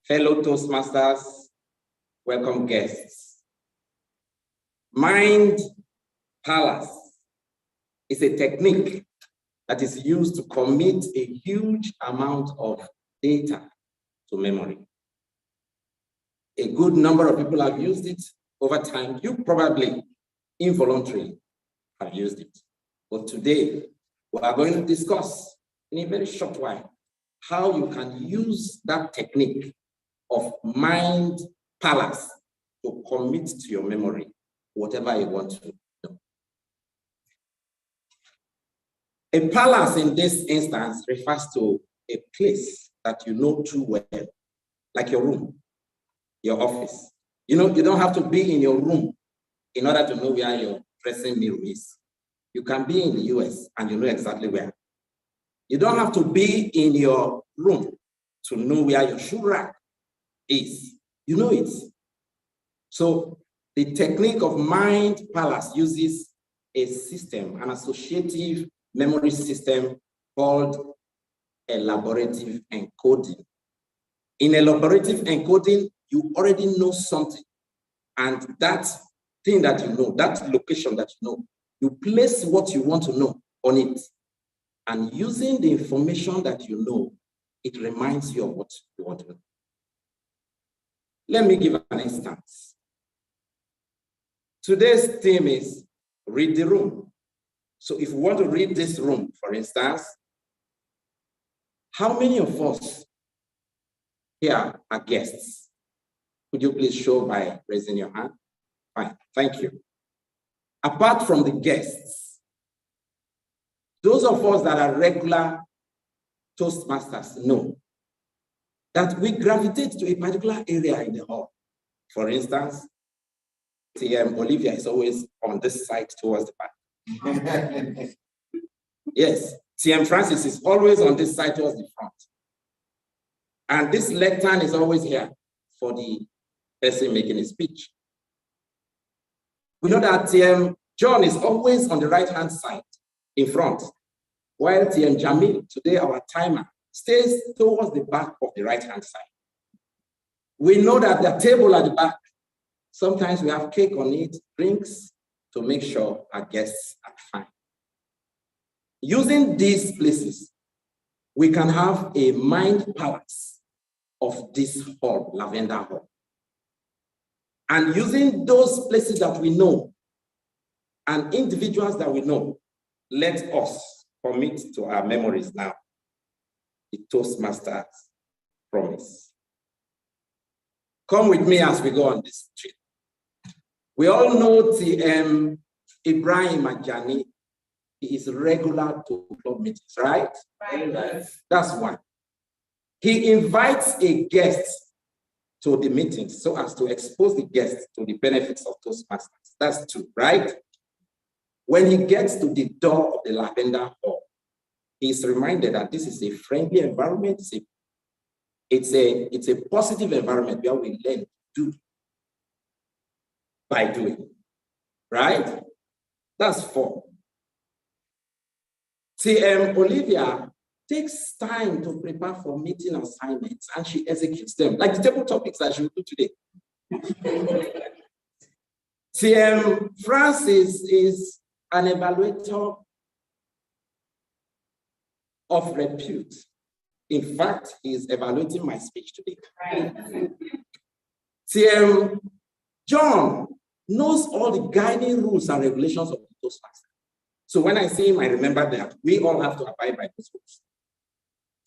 fellow Toastmasters, welcome guests. Mind Palace is a technique that is used to commit a huge amount of data to memory. A good number of people have used it over time. You probably involuntarily have used it. But today, we are going to discuss in a very short while how you can use that technique of Mind Palace to commit to your memory whatever you want to know. A palace in this instance refers to a place that you know too well, like your room, your office. You know, you don't have to be in your room in order to know where your dressing mirror is. You can be in the US and you know exactly where. You don't have to be in your room to know where your shoe rack is. You know it. So the technique of Mind Palace uses a system, an associative memory system called elaborative encoding. In elaborative encoding, you already know something. And that thing that you know, that location that you know, you place what you want to know on it. And using the information that you know, it reminds you of what you want to know. Let me give an instance. Today's theme is read the room. So if you want to read this room, for instance, how many of us here are guests? Could you please show by raising your hand? Fine, thank you. Apart from the guests, those of us that are regular Toastmasters know that we gravitate to a particular area in the hall. For instance, TM Olivia is always on this side towards the back. Yes, TM Francis is always on this side towards the front. And this lectern is always here for the person making a speech. We know that TM John is always on the right-hand side in front, while TM Jamil, today our timer, stays towards the back of the right-hand side. We know that the table at the back, sometimes we have cake on it, drinks, to make sure our guests are fine. Using these places, we can have a mind palace of this hall, Lavender Hall. And using those places that we know and individuals that we know, let us commit to our memories now. The Toastmasters promise. Come with me as we go on this trip. We all know TM Ibrahim Ajani. He is regular to club meetings, right? Right. That's one. He invites a guest to the meetings so as to expose the guest to the benefits of Toastmasters. That's two, right? When he gets to the door of the Lavender Hall, he's reminded that this is a friendly environment. It's a positive environment where we learn to do by doing, right? That's four. TM Olivia takes time to prepare for meeting assignments and she executes them, like the table topics that she will do today. TM Francis is an evaluator of repute. In fact, he's evaluating my speech today. TM John knows all the guiding rules and regulations of the Toastmaster. So when I see him, I remember that we all have to abide by those rules.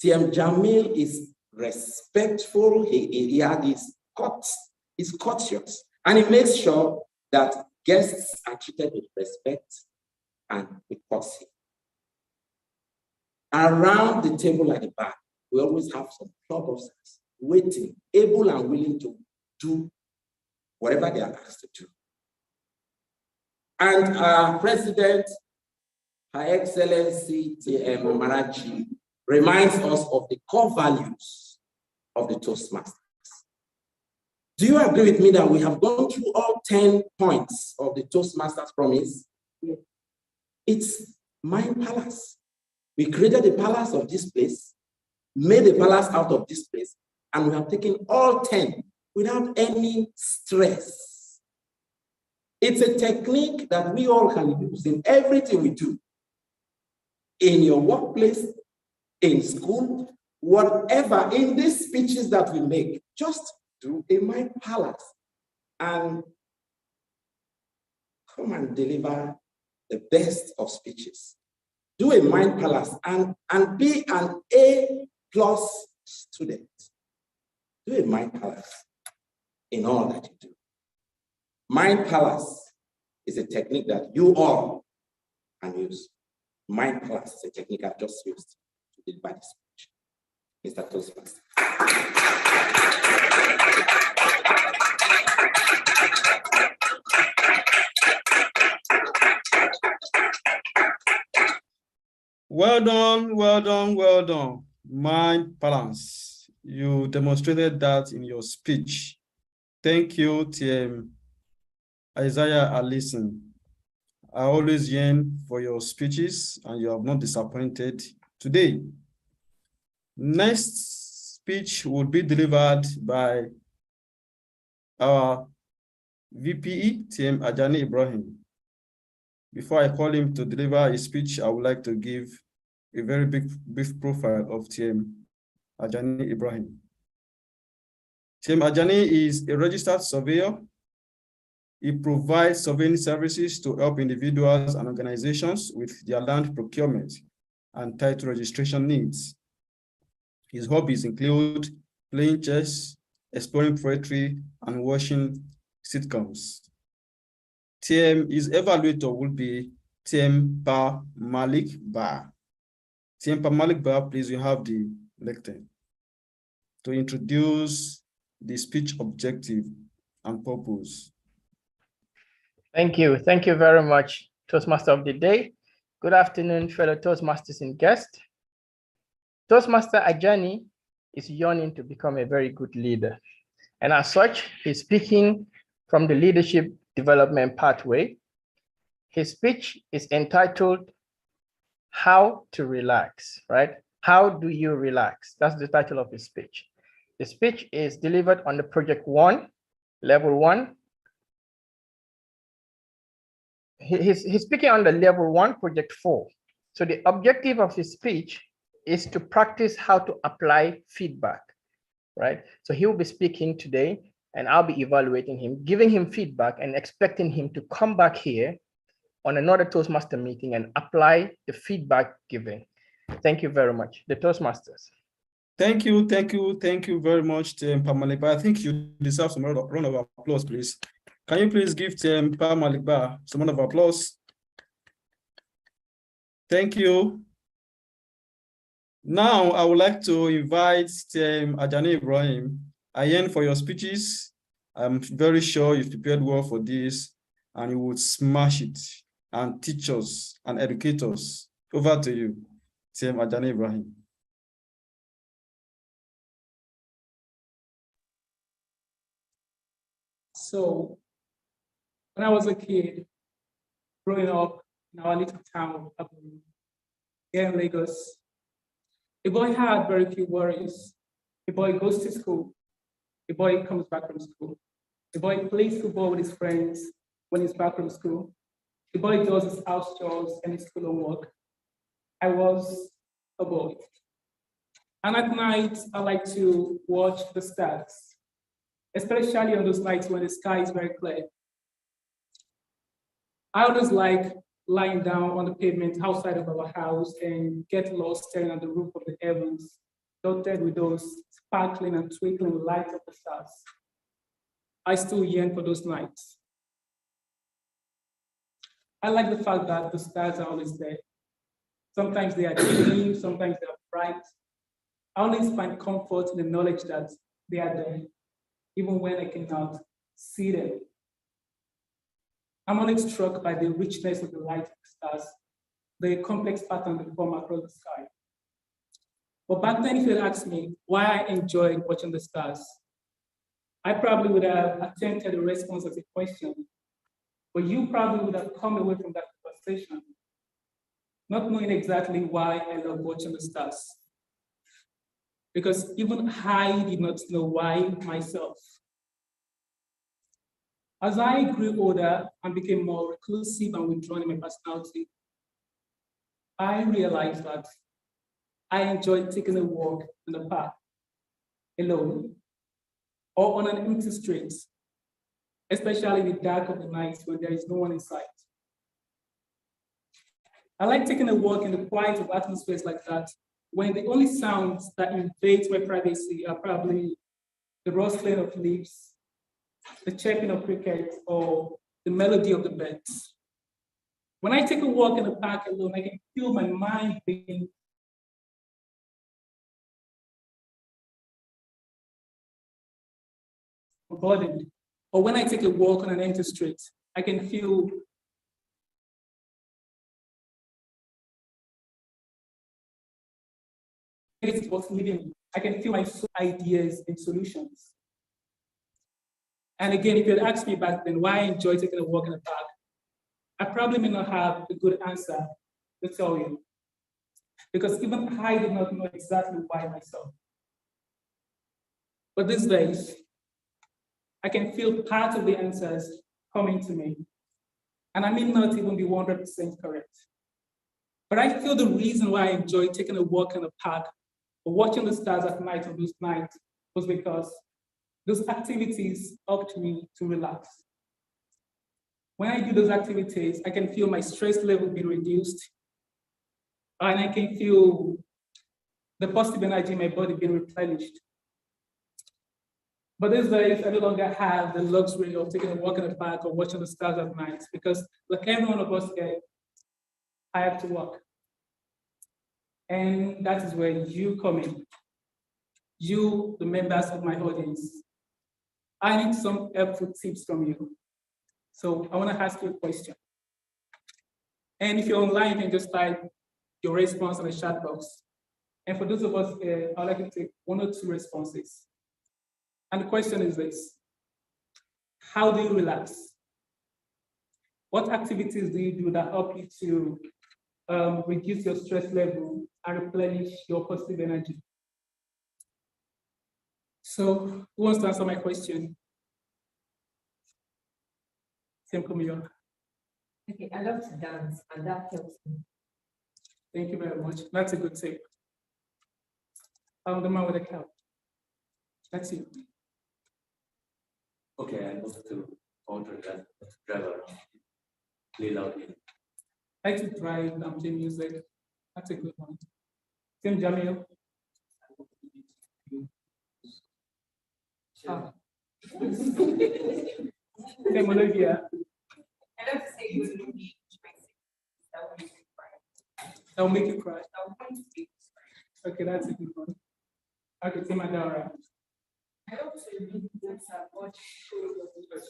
TM Jamil is respectful. He had his courts, he's courteous, and he makes sure that guests are treated with respect and with courtesy. Around the table at the back, we always have some club officers waiting, able and willing to do whatever they are asked to do. And our president, Her Excellency TM Marachi, reminds us of the core values of the Toastmasters. Do you agree with me that we have gone through all 10 points of the Toastmasters promise? Yeah. It's Mind Palace. We created the palace of this place, made a palace out of this place, and we have taken all 10 without any stress. It's a technique that we all can use in everything we do. In your workplace, in school, whatever, in these speeches that we make, just do a mind palace and come and deliver the best of speeches. Do a mind palace and be an A+ student. Do a mind palace in all that you do. Mind palace is a technique that you all can use. Mind palace is a technique I've just used to deliver this speech. Mr. Toastmaster. Well done, well done, well done. Mind balance. You demonstrated that in your speech. Thank you, TM Isaiah Allison. I always yearn for your speeches, and you have not disappointed today. Next speech will be delivered by our VPE, TM Ajani Ibrahim. Before I call him to deliver his speech, I would like to give a very brief profile of TM Ajani Ibrahim. TM Ajani is a registered surveyor. He provides surveying services to help individuals and organizations with their land procurement and title registration needs. His hobbies include playing chess, exploring poetry, and watching sitcoms. His evaluator will be TM Malik Ba. TM Malik Ba, please, you have the lectern to introduce the speech objective and purpose. Thank you. Thank you very much, Toastmaster of the day. Good afternoon, fellow Toastmasters and guests. Toastmaster Ajani is yearning to become a very good leader. And as such, he's speaking from the leadership development pathway. His speech is entitled, How to Relax, right? How do you relax? That's the title of his speech. The speech is delivered on the project 1, level 1. He's speaking on the level 1, project 4. So the objective of his speech is to practice how to apply feedback, right? So he will be speaking today and I'll be evaluating him, giving him feedback and expecting him to come back here on another Toastmaster meeting and apply the feedback given. Thank you very much. The Toastmasters. Thank you very much, Tim Pamaliba. I think you deserve some round of applause, please. Can you please give Tim Pamaliba some round of applause? Thank you. Now, I would like to invite Tim Ajani Ibrahim. I yearn for your speeches. I'm very sure you've prepared well for this and you would smash it and teach us and educate us. Over to you, Tim Ajani Ibrahim. So, when I was a kid, growing up in our little town of here in Lagos, a boy had very few worries. A boy goes to school. A boy comes back from school. A boy plays football with his friends when he's back from school. A boy does his house chores and his school homework. I was a boy. And at night, I like to watch the stars, especially on those nights when the sky is very clear. I always like lying down on the pavement outside of our house and get lost staring at the roof of the heavens, dotted with those sparkling and twinkling lights of the stars. I still yearn for those nights. I like the fact that the stars are always there. Sometimes they are dim, sometimes they are bright. I always find comfort in the knowledge that they are there, even when I cannot see them. I'm always struck by the richness of the light of the stars, the complex pattern they form across the sky. But back then, if you had asked me why I enjoyed watching the stars, I probably would have attempted a response as a question, but you probably would have come away from that conversation not knowing exactly why I love watching the stars. because even I did not know why myself. As I grew older and became more reclusive and withdrawn in my personality, I realized that I enjoyed taking a walk in the park alone or on an empty street, especially in the dark of the night when there is no one in sight. I like taking a walk in the quiet of atmospheres like that, when the only sounds that invade my privacy are probably the rustling of leaves, the chirping of crickets, or the melody of the birds. When I take a walk in the park alone, I can feel my mind being burdened. Or when I take a walk on an empty street, I can feel it's what's leading me. I can feel my ideas and solutions. And again, if you had asked me back then why I enjoy taking a walk in the park, I probably may not have a good answer to tell you, because even I did not know exactly why myself. But these days, I can feel part of the answers coming to me, and I may not even be 100% correct. But I feel the reason why I enjoy taking a walk in the park or watching the stars at night on those nights was because those activities helped me to relax. When I do those activities, I can feel my stress level being reduced, and I can feel the positive energy in my body being replenished. But these days, I no longer have the luxury of taking a walk in the park or watching the stars at night, because like every one of us here, I have to work. And that is where you come in. You, the members of my audience. I need some helpful tips from you. So I want to ask you a question. And if you're online, you can just type your response in the chat box. And for those of us here, I'd like you to take 1 or 2 responses. And the question is this: how do you relax? What activities do you do that help you to reduce your stress level and replenish your positive energy? So who wants to answer my question? Tim Kumiyo. Okay, I love to dance, and that helps me. Thank you very much. That's a good tip. The man with the cow. That's you. Okay, I love to order that drive around, play loud music. I like to drive and play music. That's a good one. Tim Jamil. Tim Olivia. I love to say good movie. That will make you cry. That will make you cry. Okay, that's a good one. Okay, Tim Adara. I love to read books and watch shows.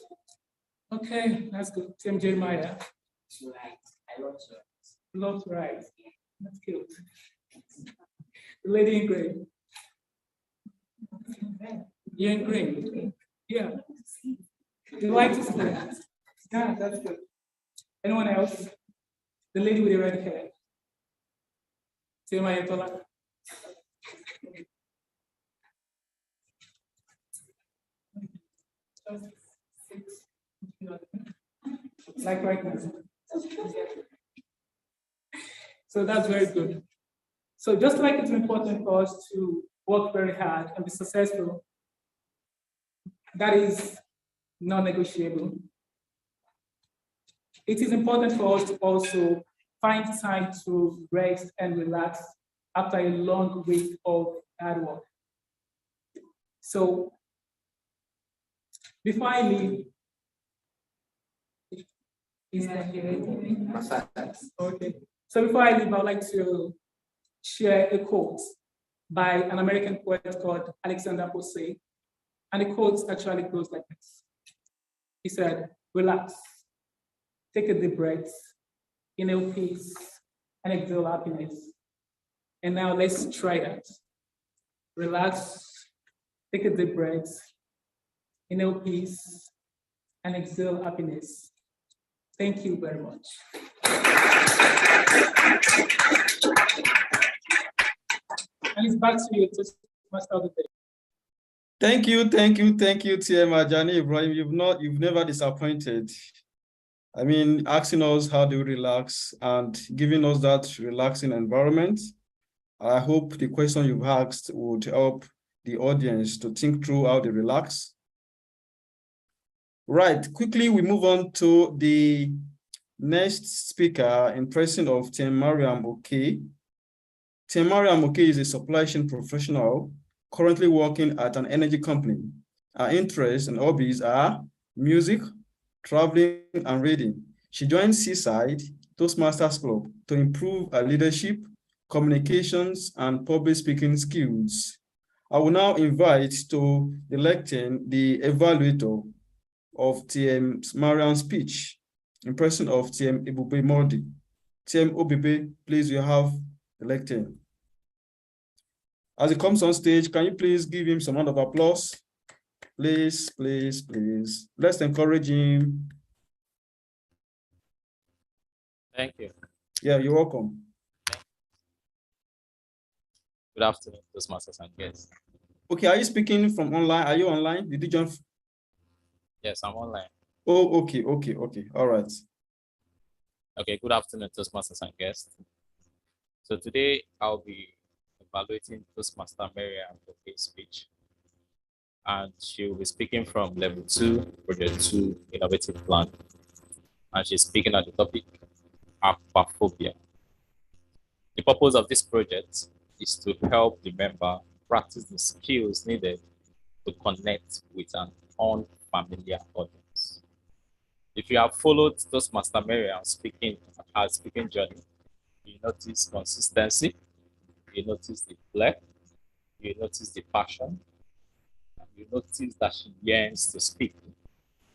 Okay, that's good. Tim Jeremiah. Right. I love to. Love to write. That's cute. The lady in green. You're in green. Yeah. You like to sleep. Yeah, that's good. Anyone else? The lady with the red hair. Jeremiah Tola. Like right now. So that's very good. So just like it's important for us to work very hard and be successful, that is non-negotiable. It is important for us to also find time to rest and relax after a long week of hard work. So before I leave, is that okay? So before I leave, I'd like to share a quote by an American poet called Alexander Posse. And the quote actually goes like this. He said, "Relax, take a deep breath, inhale peace, and exhale happiness." And now let's try that. Relax, take a deep breath, inhale peace, and exhale happiness. Thank you very much. And it's back to you, Toastmaster of the day. Thank you, TM Ajani Ibrahim. You've never disappointed. I mean, asking us how do we relax and giving us that relaxing environment. I hope the question you've asked would help the audience to think through how they relax. Right, quickly we move on to the next speaker in person of TM Mariam Oke. TM Mariam Oke is a supply chain professional currently working at an energy company. Her interests and hobbies are music, traveling, and reading. She joined Seaside Toastmasters Club to improve her leadership, communications, and public speaking skills. I will now invite to the lectern the evaluator of TM Mariam's speech in person of TM Ebube Mordi. TM Obibe, please, you have the lectern. As he comes on stage, can you please give him some round of applause? Please, please, please. Let's encourage him. Thank you. Yeah, you're welcome. Good afternoon, Toastmasters and guests. Okay, are you speaking from online? Are you online? Did you join? Yes, I'm online. Oh, okay. All right. Okay, good afternoon, Toastmasters and guests. So today I'll be evaluating Toastmaster Mariam Oke's speech. And she will be speaking from level 2, project 2, innovative plan. And she's speaking on the topic aquaphobia. The purpose of this project is to help the member practice the skills needed to connect with an unfamiliar audience. If you have followed Toastmaster Mariam's speaking journey, you notice consistency, you notice the flair, you notice the passion, and you notice that she yearns to speak,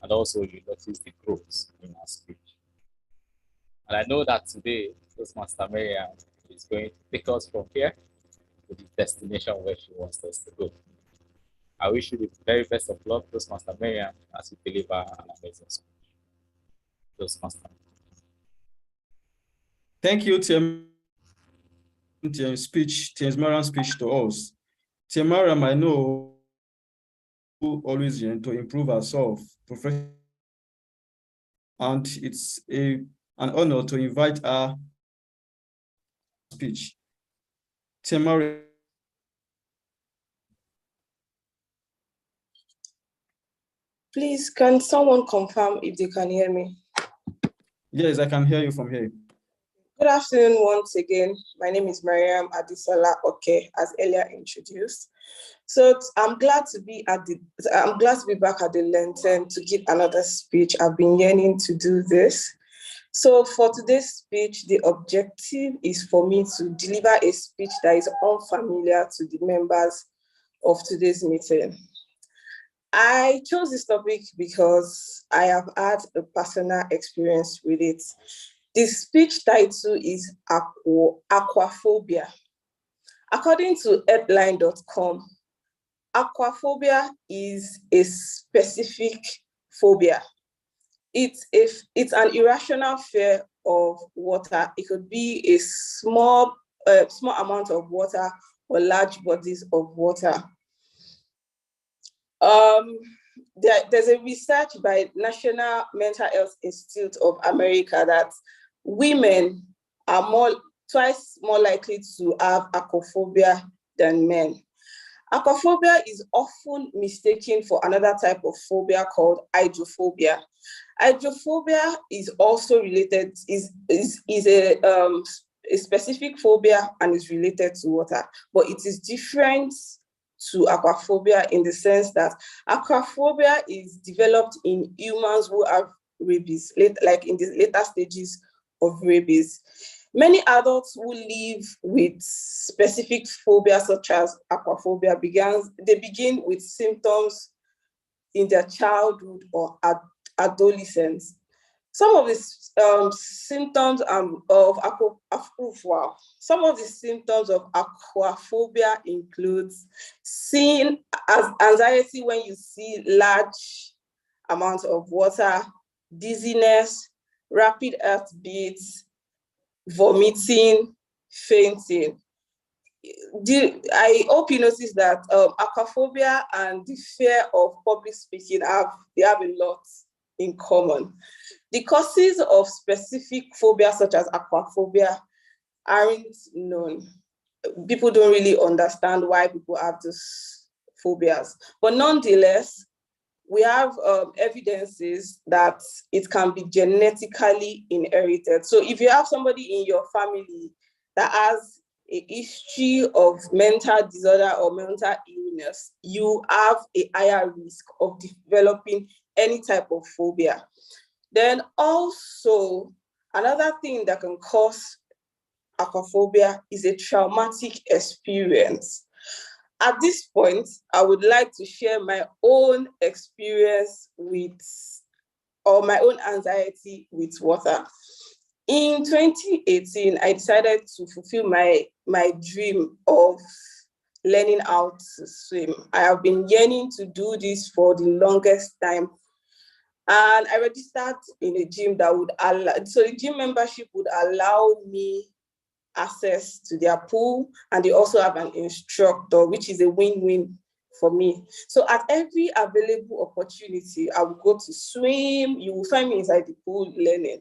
and also you notice the growth in her speech. And I know that today, Toastmaster Mariam is going to take us from here to the destination where she wants us to go. I wish you the very best of luck, Toastmaster Mariam, as you deliver an amazing speech. Toastmaster. Thank you, TM Mariam's speech to us. TM Mariam, I know, always yearn to improve herself professionally, and it's an honor to invite her speech. TM Mariam. Please, can someone confirm if they can hear me? Yes, I can hear you from here. Good afternoon once again. My name is Mariam Adisola Oke, as earlier introduced. So I'm glad to be back at the Lantern to give another speech. I've been yearning to do this. So for today's speech, the objective is for me to deliver a speech that is unfamiliar to the members of today's meeting. I chose this topic because I have had a personal experience with it. The speech title is Aquaphobia. According to headline.com, aquaphobia is a specific phobia. It's an irrational fear of water. It could be a small amount of water or large bodies of water. There's a research by National Mental Health Institute of America that women are twice more likely to have aquaphobia than men. Aquaphobia is often mistaken for another type of phobia called hydrophobia. Hydrophobia is also related, is a specific phobia and is related to water, but it is different to aquaphobia in the sense that aquaphobia is developed in humans who have rabies, like in the later stages of rabies. Many adults who live with specific phobias such as aquaphobia begin with symptoms in their childhood or adolescence. Some of the symptoms of aquaphobia includes seeing anxiety when you see large amounts of water, dizziness, rapid heartbeats, vomiting, fainting. I hope you notice that aquaphobia and the fear of public speaking have a lot in common. The causes of specific phobias such as aquaphobia aren't known. People don't really understand why people have these phobias. But nonetheless, we have evidences that it can be genetically inherited. So if you have somebody in your family that has a history of mental disorder or mental illness, you have a higher risk of developing any type of phobia. Then also, another thing that can cause aquaphobia is a traumatic experience. At this point, I would like to share my own experience or my own anxiety with water. In 2018, I decided to fulfill my dream of learning how to swim. I have been yearning to do this for the longest time. And I registered in a gym that would allow, so the gym membership would allow me access to their pool, and they also have an instructor, which is a win-win for me. So at every available opportunity, I will go to swim. You will find me inside the pool learning.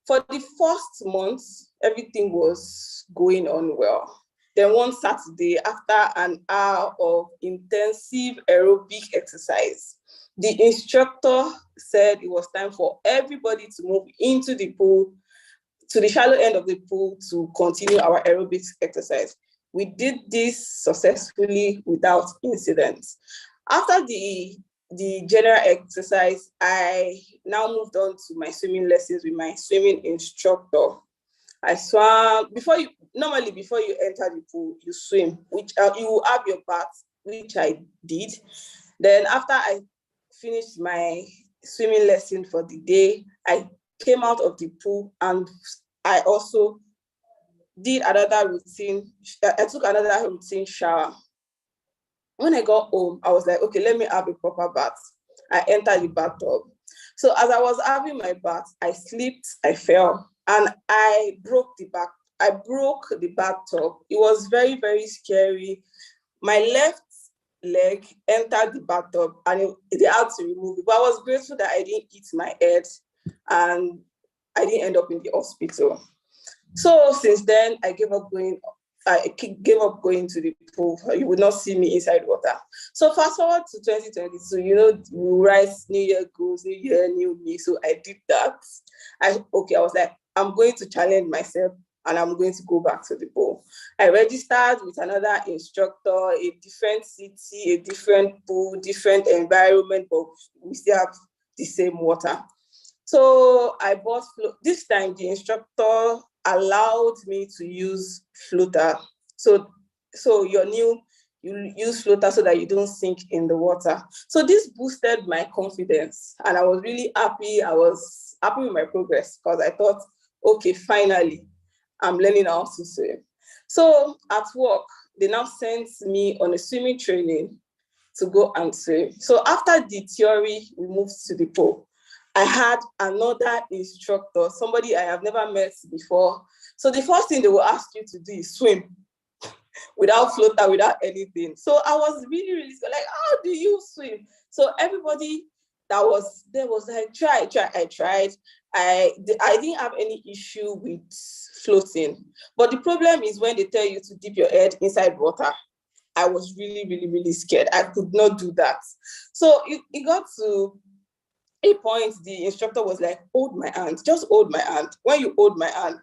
For the first month, everything was going on well. Then one Saturday, after an hour of intensive aerobic exercise, the instructor said it was time for everybody to move into the pool, to the shallow end of the pool, to continue our aerobics exercise. We did this successfully without incident. After the general exercise, I now moved on to my swimming lessons with my swimming instructor. I swam. Normally before you enter the pool, you swim, which you will have your bath, which I did. Then after I finished my swimming lesson for the day, I came out of the pool and I also did another routine. I took another routine shower. When I got home, I was like, okay, let me have a proper bath. I entered the bathtub. So as I was having my bath, I slipped, I fell, and I broke the bathtub. It was very, very scary. My left leg entered the bathtub and they had to remove it. But I was grateful that I didn't hit my head and I didn't end up in the hospital. So since then, I gave up going to the pool. You would not see me inside water. So fast forward to 2022, we write New Year goals, New Year, new me. So I did that. I was like, I'm going to challenge myself and I'm going to go back to the pool. I registered with another instructor, a different city, a different pool, different environment, but we still have the same water. So I bought this time the instructor allowed me to use floater. So you use floater so that you don't sink in the water. So this boosted my confidence and I was really happy. I was happy with my progress because I thought, okay, finally, I'm learning how to swim. So at work, they now sent me on a swimming training to go and swim. So after the theory, we moved to the pool. I had another instructor, somebody I have never met before. So the first thing they will ask you to do is swim without floater, without anything. So I was really, really like, how do you swim? So everybody that was there was like, try. I tried. I didn't have any issue with floating. But the problem is when they tell you to dip your head inside water. I was really, really, really scared. I could not do that. So it got to a point, the instructor was like, hold my hand, just hold my hand. When you hold my hand,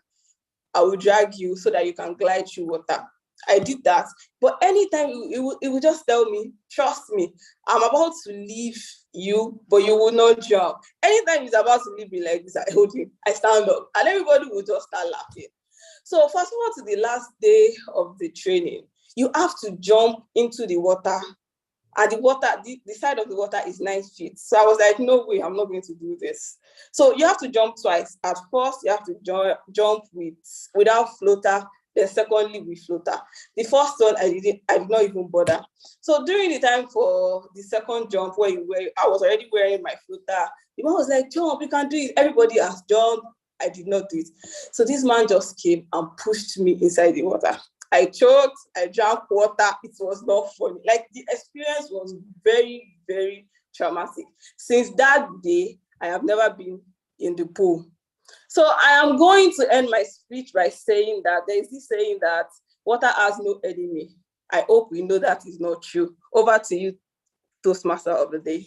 I will drag you so that you can glide through water. I did that. But anytime it would just tell me, trust me, I'm about to leave you, but you will not jump. Anytime he's about to leave me like this, I hold him, I stand up, and everybody will just start laughing. So fast forward to the last day of the training, you have to jump into the water. And the water, the side of the water is 9 feet. So I was like, no way, I'm not going to do this. So you have to jump twice. At first, you have to jump without floater. Then secondly, with floater. The first one, I did not even bother. So during the time for the second jump, I was already wearing my floater. The man was like, jump, you can do it. Everybody has jumped. I did not do it. So this man just came and pushed me inside the water. I choked, I drank water. It was not funny. Like, the experience was very, very traumatic. Since that day, I have never been in the pool. So I am going to end my speech by saying that there is this saying that water has no enemy. I hope we know that is not true. Over to you, Toastmaster of the day.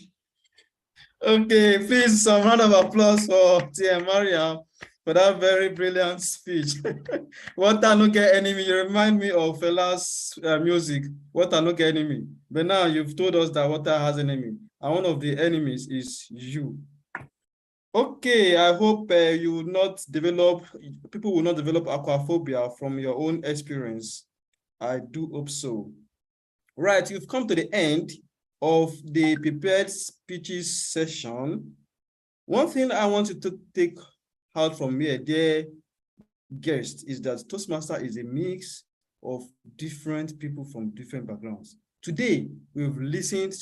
Okay, please, some round of applause for TM Mariam for that very brilliant speech. Water no get enemy. You remind me of Fela's music, Water no get enemy. But now you've told us that water has an enemy, and one of the enemies is you. Okay, I hope you will not develop, people will not develop aquaphobia from your own experience. I do hope so. Right, you've come to the end of the prepared speeches session. One thing I want you to take out from here, dear guests, is that Toastmaster is a mix of different people from different backgrounds. Today, we've listened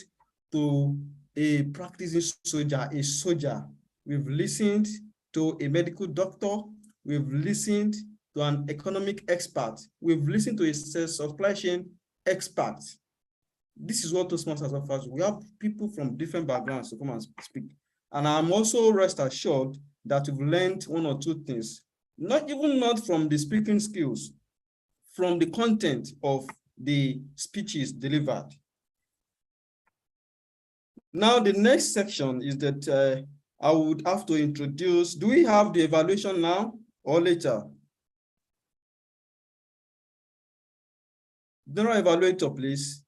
to a practicing soldier, a soldier. We've listened to a medical doctor. We've listened to an economic expert. We've listened to a supply chain expert. This is what Toastmasters offers. We have people from different backgrounds to come and speak. And I'm also rest assured that we've learned one or two things, not from the speaking skills, from the content of the speeches delivered. Now, the next section is that I would have to introduce, do we have the evaluation now or later? General evaluator, please.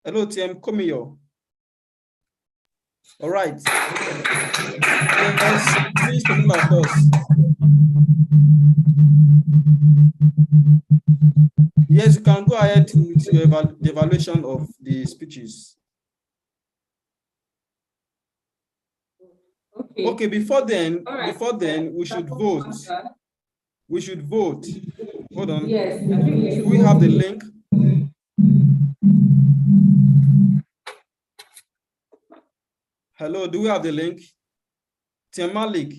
Hello, TM Komiyo. All right. Yes, please talk about us. Yes, you can go ahead with the evaluation of the speeches. Okay, before then, we should vote. We should vote. Hold on. Yes. Do we have the link? Hello, do we have the link? Tim Malik,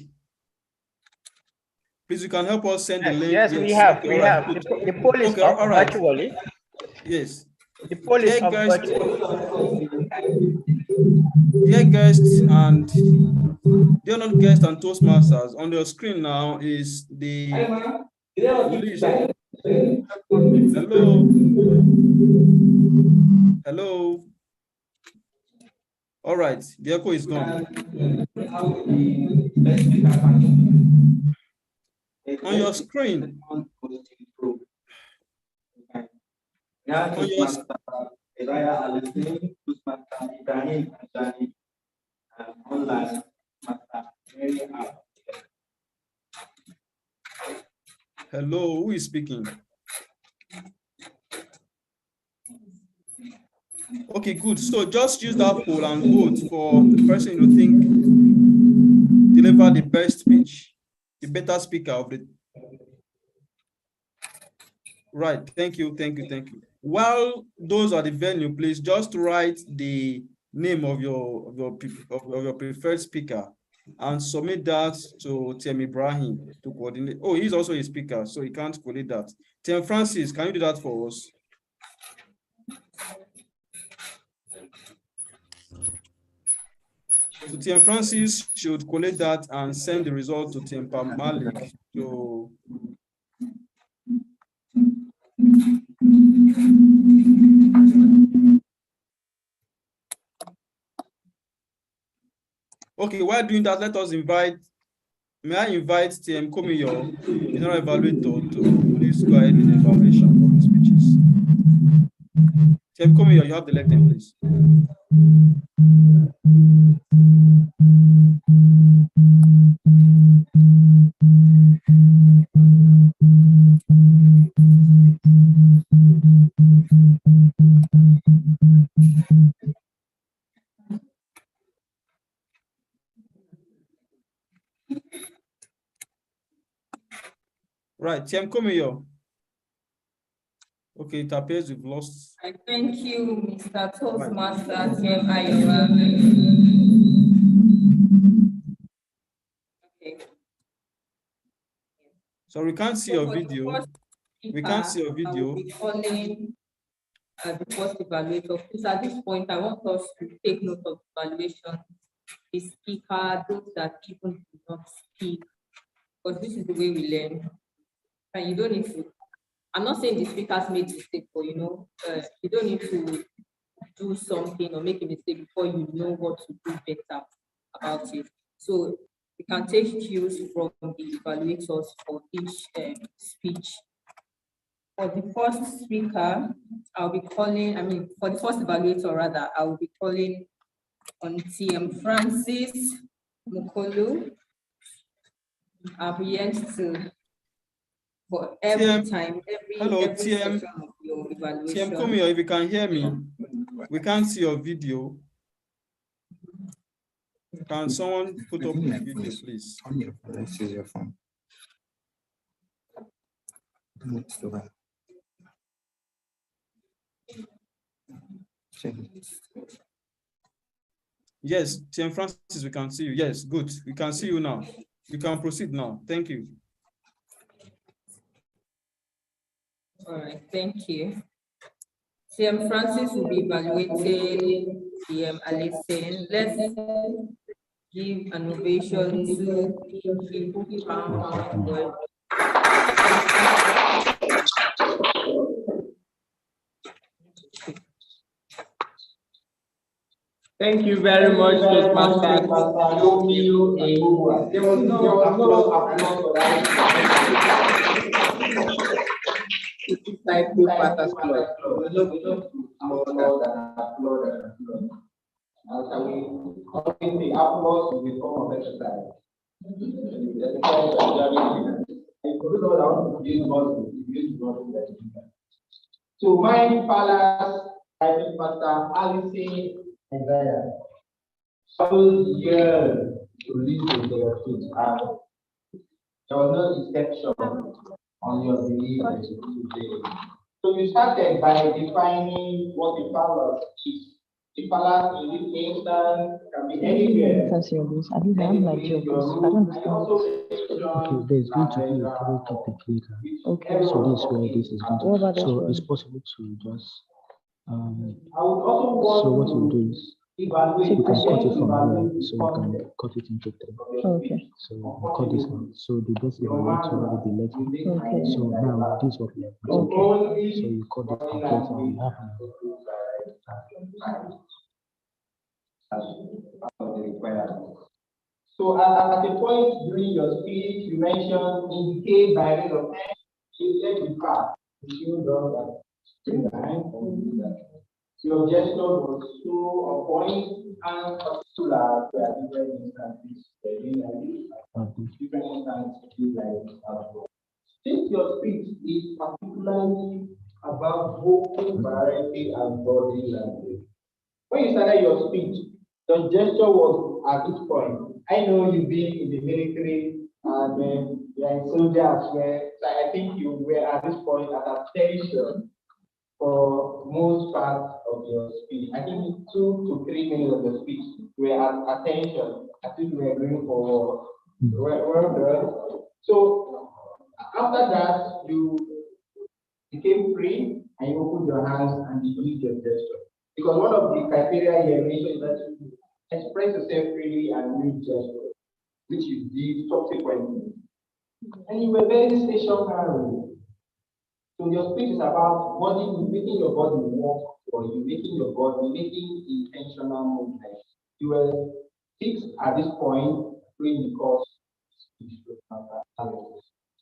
please, you can help us send the link. Yes, we have. The poll is up virtually. Yes. The poll is up virtually. Dear guests and dear non-guests and Toastmasters, on your screen now is the list. Hello. Hello. All right, the echo is gone. On your screen. Hello, who is speaking? Okay, good. So just use that poll and vote for the person you think delivered the best speech, the better speaker of the. Right. Thank you. While those are the venue, please just write the name of your preferred speaker and submit that to Tim Ibrahim to coordinate. Oh, he's also a speaker, so he can't coordinate that. Tim Francis, can you do that for us? So Tim Francis should collate that and send the result to Tim Malik to. Okay, while doing that, let us invite. May I invite TM Komiyo, General Evaluator, to please go ahead with the evaluation of the speeches. TM Komiyo, you have the lectern, please. Right, TM Komiyo. Okay, it appears we've lost. I thank you, Mr. Toastmaster, TM Ayola. Okay. So we can't see your video. We can't see your I will video. be calling the first evaluator. Please, at this point, I want us to take note of evaluation. The speaker, those that even do not speak, because this is the way we learn. And you don't need to, I'm not saying the speakers made mistake, but you don't need to do something or make a mistake before you know what to do better about it. So we can take cues from the evaluators for each speech. For the first speaker, I'll be calling, for the first evaluator rather, I will be calling on TM Francis Mukolu. I'll be to for every TM, time, every TM, session of your evaluation. TM, come here if you can hear me. We can't see your video. Can someone put up the video, please? On your phone. Let's use your phone. Yes, TM Francis, we can see you. Yes, good. We can see you now. You can proceed now. Thank you. All right, thank you. TM Francis will be evaluating TM Alison. Let's give an ovation to people who found work. Thank you very much, Toastmaster. There was no applause for that. It's like Toastmasters Club. We don't applaud and applaud. After we complete the applause in the form of exercise. So my palace, Pastor Alice and Zaya. So years to live in their truth. There was no deception on your belief today. So you started by defining what the palace is. The palace in this instance can be anywhere. I think I have my job. I don't understand. Okay, there's going to be a public topic later. Okay. So this is where this is going to. So it's possible to just so what you do is you can cut it from here, so you can cut it into 3. Okay. So we cut this out. So the best evaluator will be left. Okay. So now this is what we have. Okay. So you cut this complete and we have now. So at the point during your speech, you mentioned indicate by way of time, you let the path. You don't that. Your gesture was so on point and particular to a different instances. Different instances like this as well. Since your speech is particularly about vocal variety and body language, when you started your speech, the gesture was at this point. I know you've been in the military and you're in soldiers where so I think you were at this point at attention for most parts of your speech. I think 2 to 3 minutes of the speech were at attention. I think we were going for well done. So after that, you became free and you opened your hands and you used your gesture. Because one of the criteria you mentioned is that you express yourself freely and use gesture, which you did subsequently. And you were very stationary. So your speech is about making your body work for you, making intentional movement. You were fixed at this point during the course.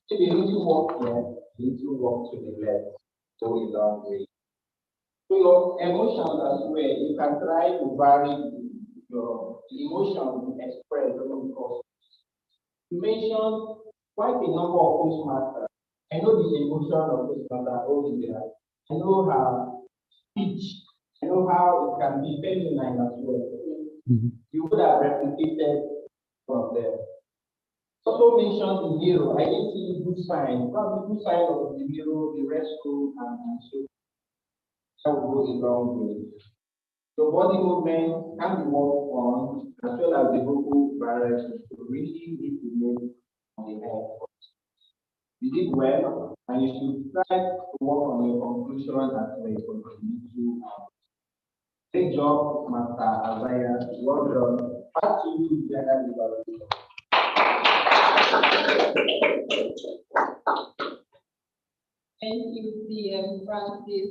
So the little walk here, the little walk to the left, go a long way. So your emotions as well, you can try to vary your emotion expressed during the course. You mentioned quite a number of Toastmasters. I know the emotion of Toastmasters are all there. I know her speech. I know how it can be feminine as well. You would have replicated from there. Also mentioned the mirror. I didn't see good sign. Probably good sign of the mirror, the restroom, and so that will go a long way. So body movement can be worked on as well as the vocal variety to really need to move on the head. You did well, and you should try to work on your conclusion as well. Great job, Master Azaya. Well done. Back to you, General Evaluation. Thank you, CM Francis.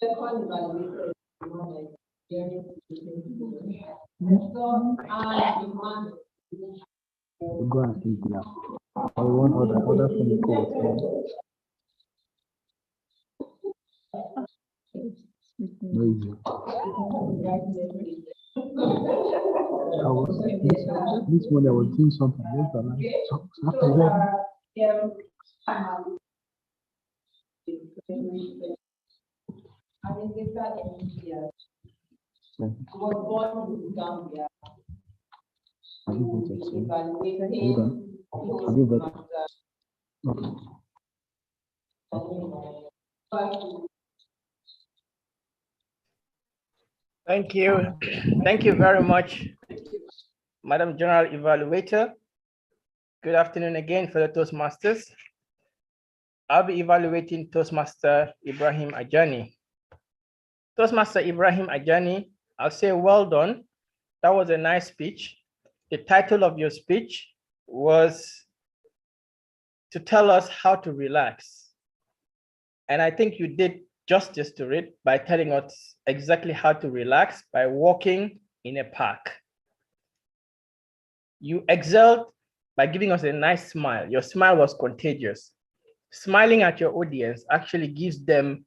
Second evaluator is the one that journey to Go and sleep now. I want other from the court. No easy. This morning I was doing something. After that, was born in Gambia. have you voted? Sir? Have you done? Have you voted? Okay. Thank you. Thank you very much, Madam General Evaluator. Good afternoon again for the Toastmasters. I'll be evaluating Toastmaster Ibrahim Ajani. Toastmaster Ibrahim Ajani, I'll say well done. That was a nice speech. The title of your speech was to tell us how to relax. And I think you did justice to it by telling us exactly how to relax by walking in a park. You excelled by giving us a nice smile. Your smile was contagious. Smiling at your audience actually gives them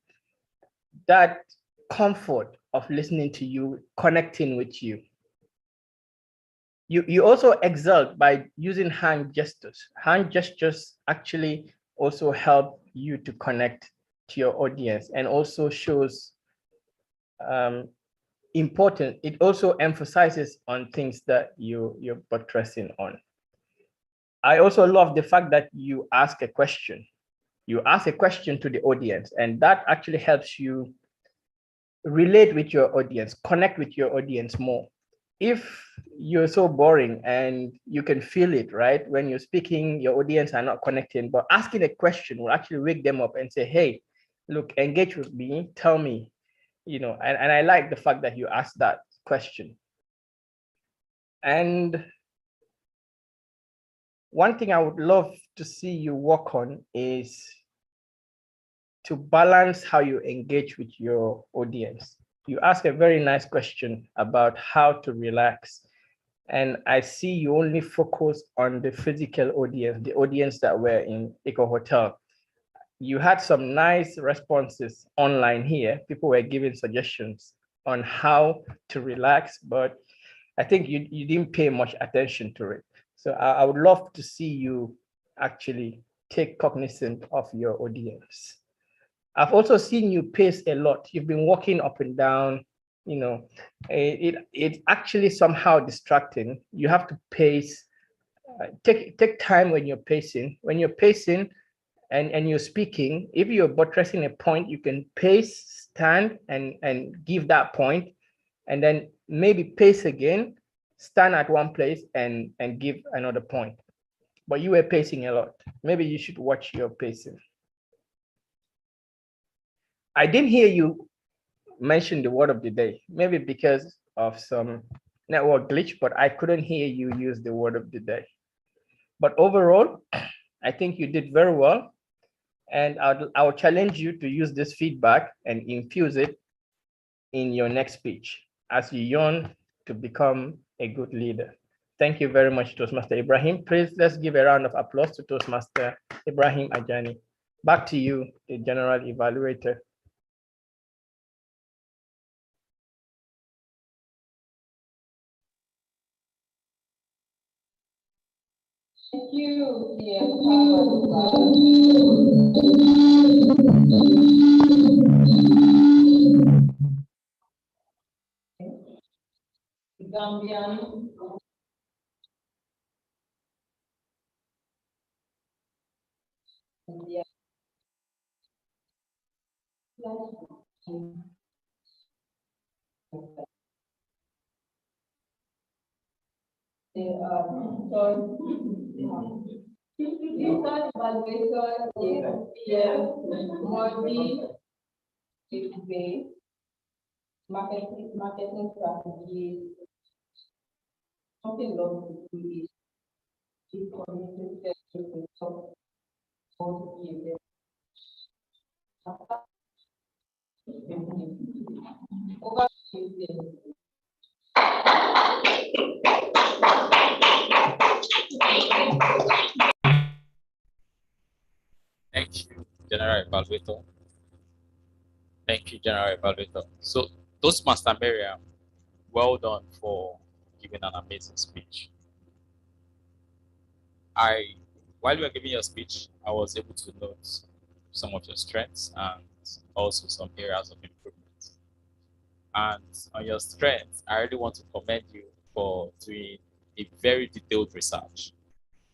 that comfort of listening to you, connecting with you. You also excelled by using hand gestures. Hand gestures actually also help you to connect to your audience and also shows important. It also emphasizes on things that you're buttressing on. I also love the fact that you ask a question. You ask a question to the audience, and that actually helps you relate with your audience, connect with your audience more. If you're so boring and you can feel it, right? When you're speaking, your audience are not connecting, but asking a question will actually wake them up and say, hey, look, engage with me, tell me, and I like the fact that you asked that question. And one thing I would love to see you work on is to balance how you engage with your audience. You ask a very nice question about how to relax. And I see you only focus on the physical audience, the audience that were in Eco Hotel. You had some nice responses online here. People were giving suggestions on how to relax, but I think you didn't pay much attention to it. So I would love to see you actually take cognizance of your audience. I've also seen you pace a lot. You've been walking up and down, it's actually somehow distracting. You have to pace, take time when you're pacing. When you're pacing and you're speaking, if you're buttressing a point, you can pace, stand and give that point, and then maybe pace again, stand at one place and give another point. But you were pacing a lot. Maybe you should watch your pacing. I didn't hear you mention the word of the day, maybe because of some network glitch, but I couldn't hear you use the word of the day. But overall, I think you did very well. And I'll challenge you to use this feedback and infuse it in your next speech as you yearn to become a good leader. Thank you very much, Toastmaster Ibrahim. Please, let's give a round of applause to Toastmaster Ibrahim Ajani. Back to you, the General Evaluator. Thank you, Gambian. Yeah. Marketing strategies, something along the way. Thank you, General Evaluator. Thank you, General Evaluator. So, Toastmaster Miriam, well done for giving an amazing speech. While you were giving your speech, I was able to note some of your strengths and also some areas of improvement. And on your strengths, I really want to commend you for doing a very detailed research.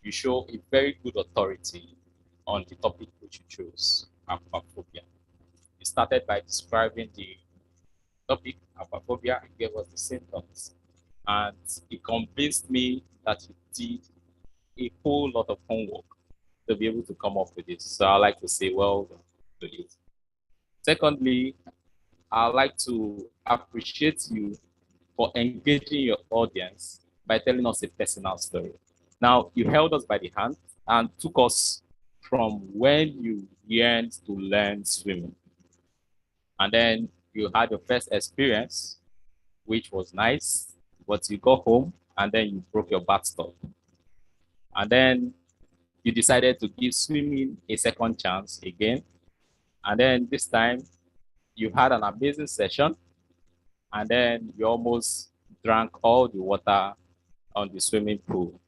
You show a very good authority on the topic which you chose, aquaphobia. You started by describing the topic, aquaphobia, and gave us the symptoms. And it convinced me that you did a whole lot of homework to be able to come up with this. So I like to say well done to it. Secondly, I'd like to appreciate you for engaging your audience by telling us a personal story. Now, you held us by the hand and took us from when you yearned to learn swimming. And then you had your first experience, which was nice, but you got home and then you broke your bathtub. And then you decided to give swimming a second chance again. And then this time you had an amazing session and then you almost drank all the water on the swimming pool.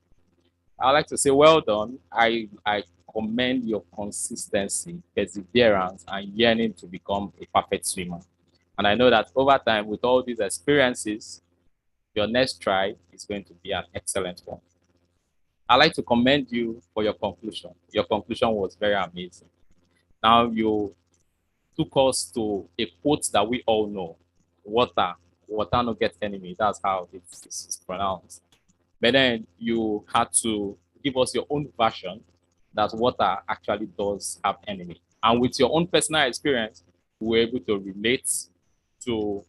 I'd like to say, well done. I commend your consistency, perseverance, and yearning to become a perfect swimmer. And I know that over time, with all these experiences, your next try is going to be an excellent one. I'd like to commend you for your conclusion. Your conclusion was very amazing. Now you took us to a quote that we all know. Water no get enemy. That's how it's pronounced. But then you had to give us your own version that water actually does have enemy. And with your own personal experience, we were able to relate to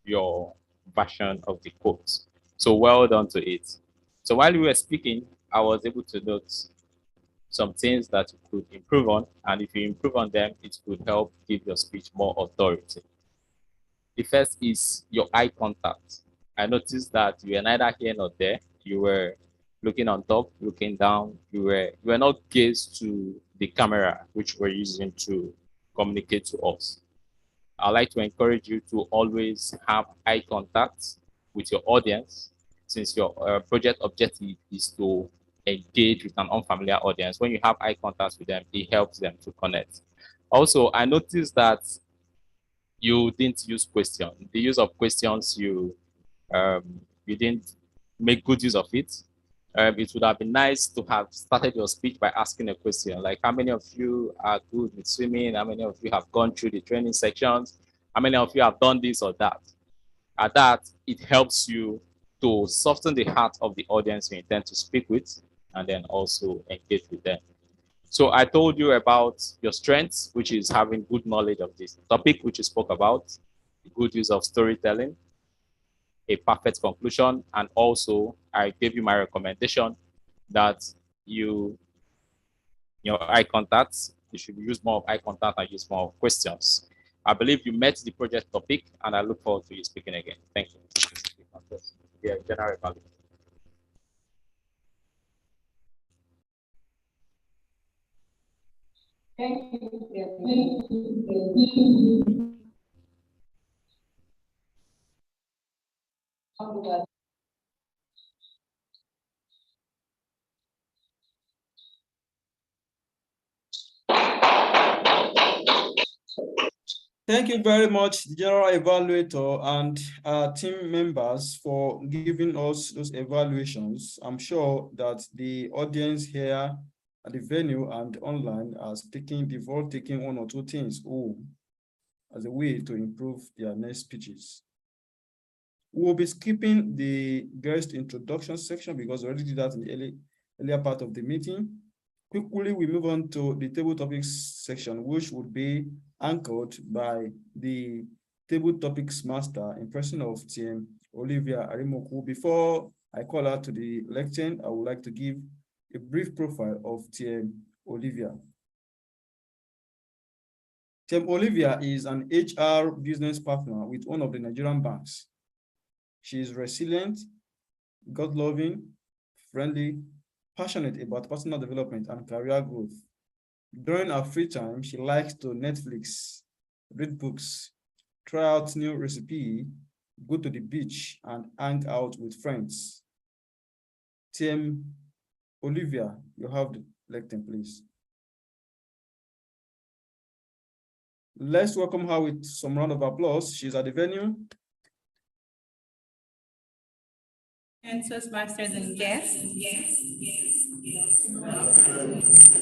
your version of the quote. So well done to it. So while we were speaking, I was able to note some things that you could improve on. And if you improve on them, it could help give your speech more authority. The first is your eye contact. I noticed that you were neither here nor there. You were looking on top, looking down. You were not gazed to the camera, which we're using to communicate to us. I'd like to encourage you to always have eye contact with your audience, since your project objective is to engage with an unfamiliar audience. When you have eye contact with them, it helps them to connect. Also, I noticed that you didn't use questions. The use of questions, you didn't make good use of it. It would have been nice to have started your speech by asking a question like, how many of you are good with swimming? How many of you have gone through the training sections? How many of you have done this or that? At that, it helps you to soften the heart of the audience you intend to speak with and then also engage with them. So I told you about your strengths, which is having good knowledge of this topic, which you spoke about, the good use of storytelling, a perfect conclusion, and also I gave you my recommendation that your eye contact, you should use more of eye contact and use more of questions. I believe you met the project topic, and I look forward to you speaking again. Thank you. Yeah, general value. Thank you. Thank you very much, the General Evaluator and our team members, for giving us those evaluations. I'm sure that the audience here at the venue and online are taking one or two things home as a way to improve their next speeches. We'll be skipping the guest introduction section because we already did that in the earlier part of the meeting. Quickly, we move on to the table topics section, which would be anchored by the table topics master in person of TM Olivia Arimoku. Before I call her to the lectern, I would like to give a brief profile of TM Olivia. TM Olivia is an HR business partner with one of the Nigerian banks. She is resilient, God-loving, friendly, passionate about personal development and career growth. During her free time, she likes to Netflix, read books, try out new recipe, go to the beach, and hang out with friends. TM Olivia, you have the lectern, please. Let's welcome her with some round of applause. She's at the venue. And Toastmasters and guests.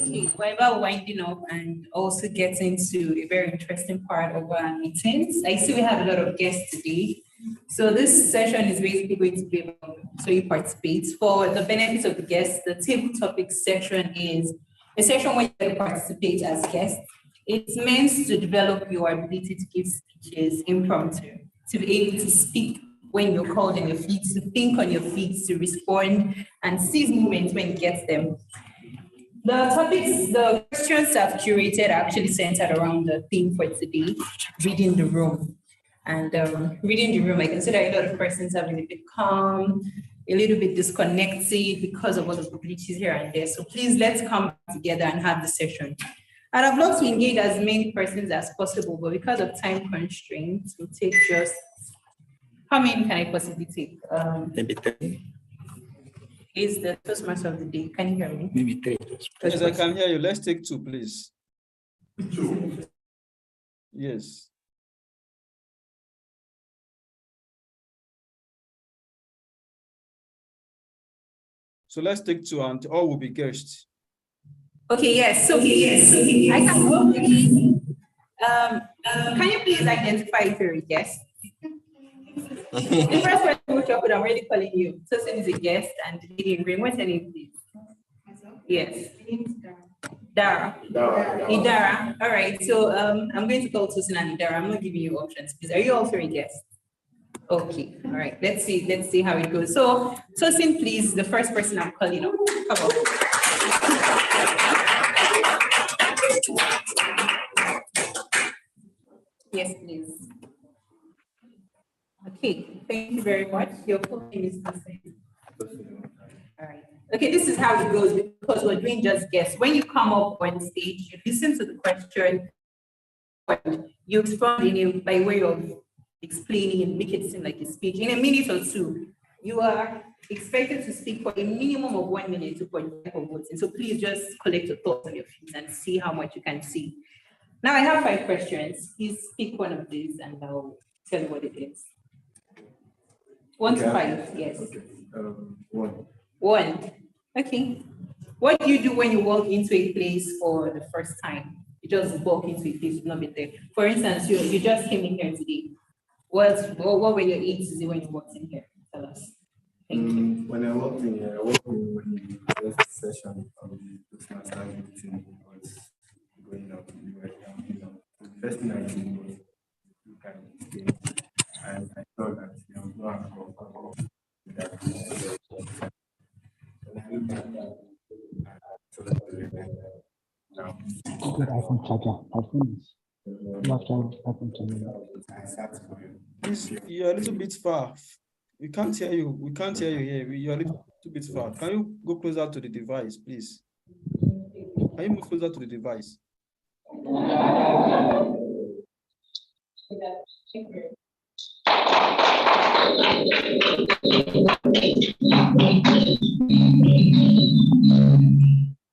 Okay, we're about winding up and also getting to a very interesting part of our meetings. I see we have a lot of guests today. So this session is basically going to be about, so you participate. For the benefit of the guests, the table topics section is a session where you participate as guests. It's meant to develop your ability to give speeches impromptu, to be able to speak when you're called on your feet, to think on your feet, to respond and seize moments when you get them. The topics, the questions I've curated are actually centered around the theme for today, reading the room. And reading the room, I consider a lot of persons have been a bit calm, a little bit disconnected because of all the glitches here and there. So please, let's come together and have the session. And I'd love to engage as many persons as possible, but because of time constraints, we'll take just, how many can I possibly take? Maybe 3. Is the Toastmaster of the day, can you hear me? Maybe 3. Yes, I can hear you. Let's take 2, please. 2. Yes. So let's take 2 and all will be guests. Okay, yes, so I can go. Can you please identify if you're a guest? The first person who showed up, I'm already calling you. Tosin is a guest and the lady in green. What's her name, please? Yes. Dara. Idara. All right. So I'm going to call Tosin and Idara. I'm not giving you options, please. Are you also a guest? Okay. All right. Let's see how it goes. So Tosin, please, the first person I'm calling up. Come on. Yes, please. Okay, thank you very much. Your full name is Tosin. All right. Okay, this is how it goes because we're doing just guess. When you come up on stage, you listen to the question, you respond in it by way of explaining and make it seem like a speech. In a minute or two, you are expected to speak for a minimum of 1 minute to qualify for voting. So please just collect your thoughts on your feet and see how much you can see. Now I have 5 questions. Please pick one of these and I'll tell you what it is. 1 to 5, yes. Okay. 1. 1. Okay. What do you do when you walk into a place for the first time? You just walk into a place, you've not been there. For instance, you just came in here today. What were your aids when you walked in here? Tell us. Thank you. When I walked in here, when the first session of the Toastmaster meeting was going up. The first thing I did was to kind of stay. And I thought that there was no alcohol that Good iPhone charger. iPhone is. You have iPhone charger. I sat for you. You're a little bit far. We can't hear you. We can't hear you here. You're a little bit far. Can you go closer to the device, please? Can you move closer to the device?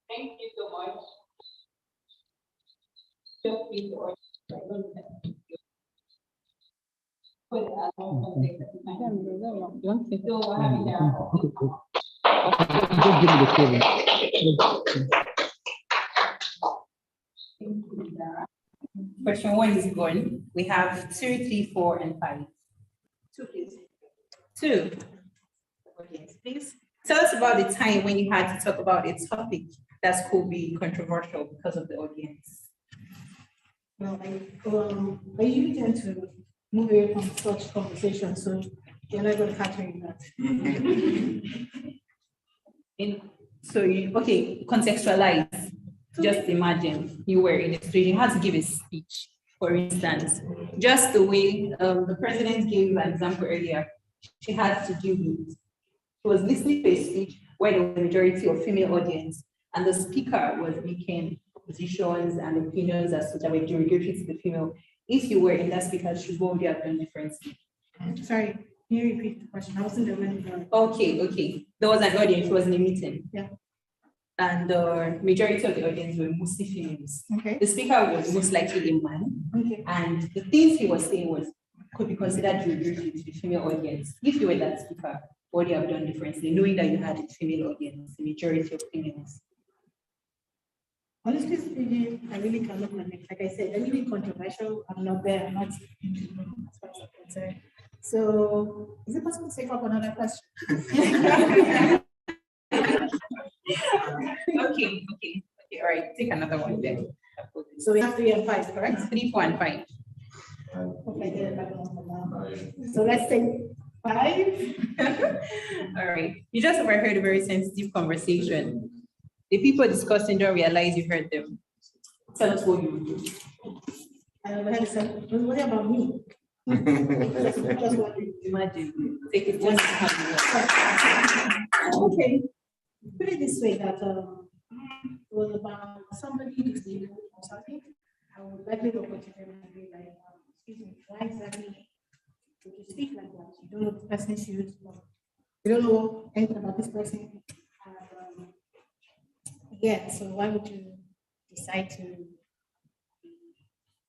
Thank you so much. Just please Just give me the cable. Question 1 is gone. We have 2, 3, 4, and 5. 2, please. to the audience, please. Tell us about the time when you had to talk about a topic that could be controversial because of the audience. Well, I usually tend to move away from such conversations, so you're not going to catch me in that. Okay, contextualize. Just imagine you were in a situation, you had to give a speech, for instance, just the way the president gave an example earlier. She had to do with, she was listening to a speech where there was a majority of female audience, and the speaker was making positions and opinions as to that were derogatory to the female. If you were in that speaker's shoes, what would you have done differently? Sorry, can you repeat the question? I wasn't there. Okay. There was an audience, it was in a meeting. Yeah. And the majority of the audience were mostly females. Okay. The speaker was most likely a man. Okay. And the things he was saying could be considered derogatory to the female audience. If you were that speaker, what would you have done differently, knowing that you had a female audience, the majority of females? Honestly speaking, I really cannot connect. Like I said, anything controversial, I'm not there. I'm not as far as I'm concerned. So, is it possible to take up another question? Okay, all right, take another one then. So we have 3 and 5, correct? 3, 4, and 5. Okay, so let's take 5. All right, you just overheard a very sensitive conversation. The people discussing don't realize you heard them. Tell us what you would do. What about me? Just what you imagine. Take it just okay. Put it this way, that was about somebody who's legal or something. I would likely go to them and be like, excuse me, why exactly would you speak like that? You don't know the person's shoes, you don't know anything about this person. Yeah, so why would you decide to be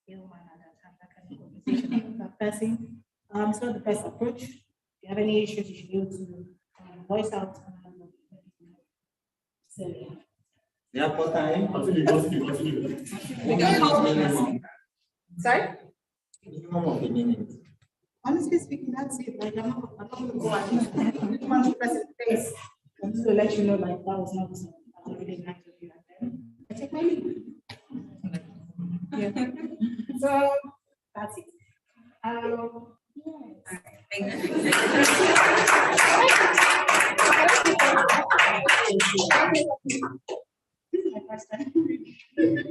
human and have that kind of conversation with that person? It's not the best approach. If you have any issues, you should be able to voice out. So, Yeah, but continue. Sorry? Honestly speaking, that's it. Like, I'm not going to go and one person face to let you know, like, that was not really nice of you. And then I take my leave. Yeah. So that's it. Thank you. This is my first time.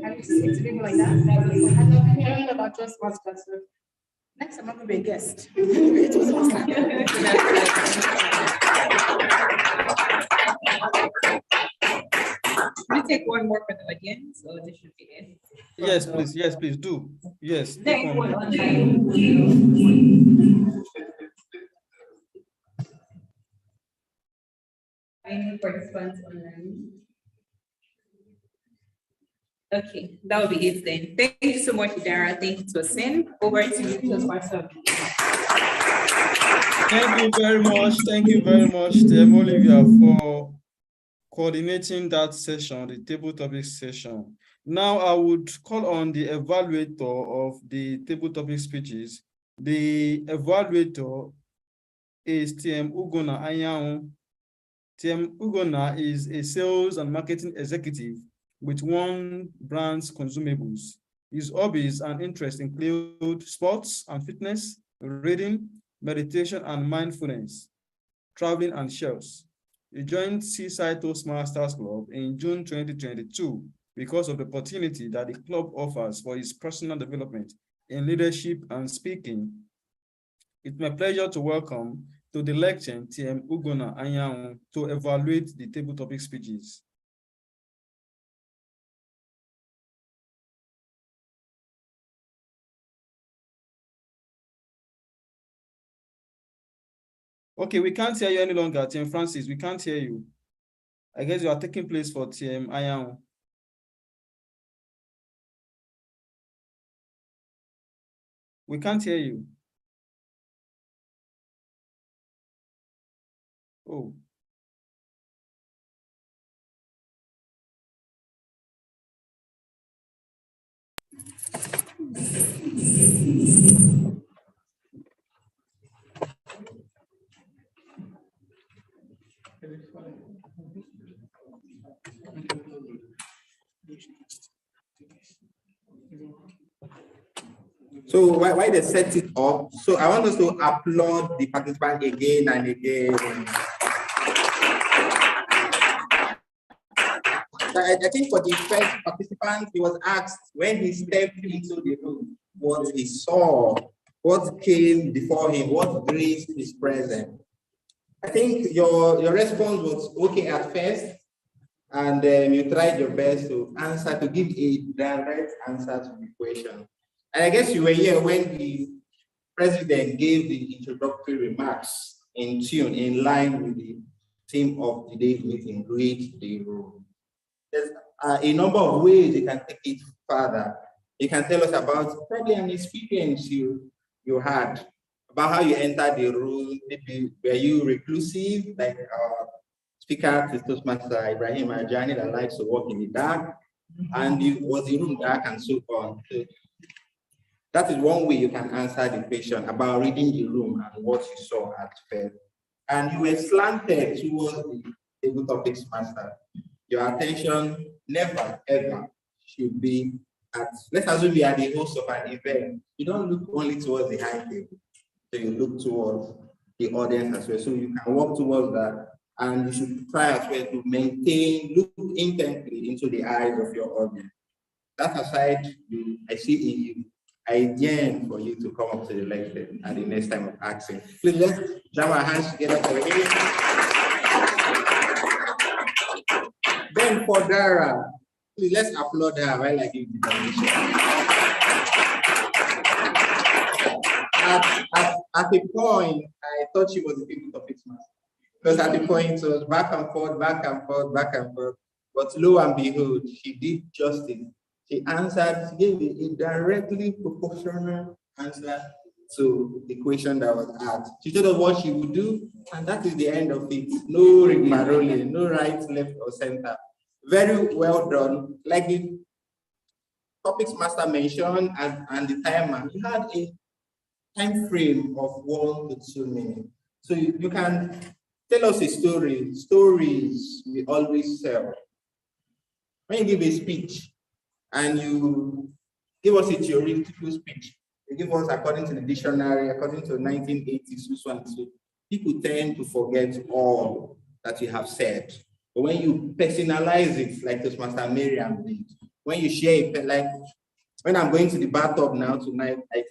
I would speak to people like that. I love hearing about Toastmaster. So next, I'm not going to be a guest. Can we take one more for the audience, or this should be it? Yes, please. Yes, please do. Yes. Take one online. Any participants online? Okay, that will be it then. Thank you so much, Dara. Thank you, Tosin. Over to you, Toastmaster. Thank you very much. Thank you very much, Olivia, for coordinating that session, the table topic session. Now I would call on the evaluator of the table topic speeches. The evaluator is TM Ugona Anyanwu. TM Ugona is a sales and marketing executive with One Brands Consumables. His hobbies and interests include sports and fitness, reading, meditation and mindfulness, traveling and shares. He joined Seaside Toastmasters Club in June 2022 because of the opportunity that the club offers for his personal development in leadership and speaking. It's my pleasure to welcome to the lecture TM Ugona Anyanwu to evaluate the table topic speeches. Okay, we can't hear you any longer, TM Francis. We can't hear you. I guess you are taking place for TM Anyanwu. We can't hear you. Oh. why they set it up. So I want us to applaud the participant again and again. I think for the first participant, he was asked when he stepped into the room, what he saw, what came before him, what graced his presence. I think your response was okay at first, and you tried your best to answer, to give a direct answer to the question. And I guess you were here when the president gave the introductory remarks in tune, in line with the theme of today's meeting, Read the Room. There's a number of ways you can take it further. You can tell us about probably an experience you had, about how you entered the room. Maybe were you reclusive, like our speaker, Toastmaster Ibrahim Ajani, that likes to walk in the dark, and was the room dark and so on. So that is one way you can answer the question about reading the room and what you saw at first. And you were slanted towards the table topics master. Your attention never ever should be at, let's assume you are the host of an event. You don't look only towards the high table, so you look towards the audience as well. So you can walk towards that, and you should try as well to look intently into the eyes of your audience. That aside, I see in you, I yearn for you to come up to the lecture at the next time of asking. Please let's jam our hands together for him. Then for Dara, please let's applaud her while I give the permission. At a point, I thought she was a people topics master. Because at the point it was back and forth, back and forth, back and forth. But lo and behold, she did justice. She answered, she gave a directly proportional answer to the question that was asked. She told us what she would do, and that is the end of it. No rigmarole, no right, left, or center. Very well done. Like the topics master mentioned and the timer, you had a time frame of 1 to 2 minutes. So you can tell us a story. Stories we always tell. When you give a speech and you give us a theoretical speech, you give us according to the dictionary, according to 1980s, so people tend to forget all that you have said. But when you personalize it, like Toastmaster Miriam did, when you share it, like when I'm going to the bathtub now tonight, I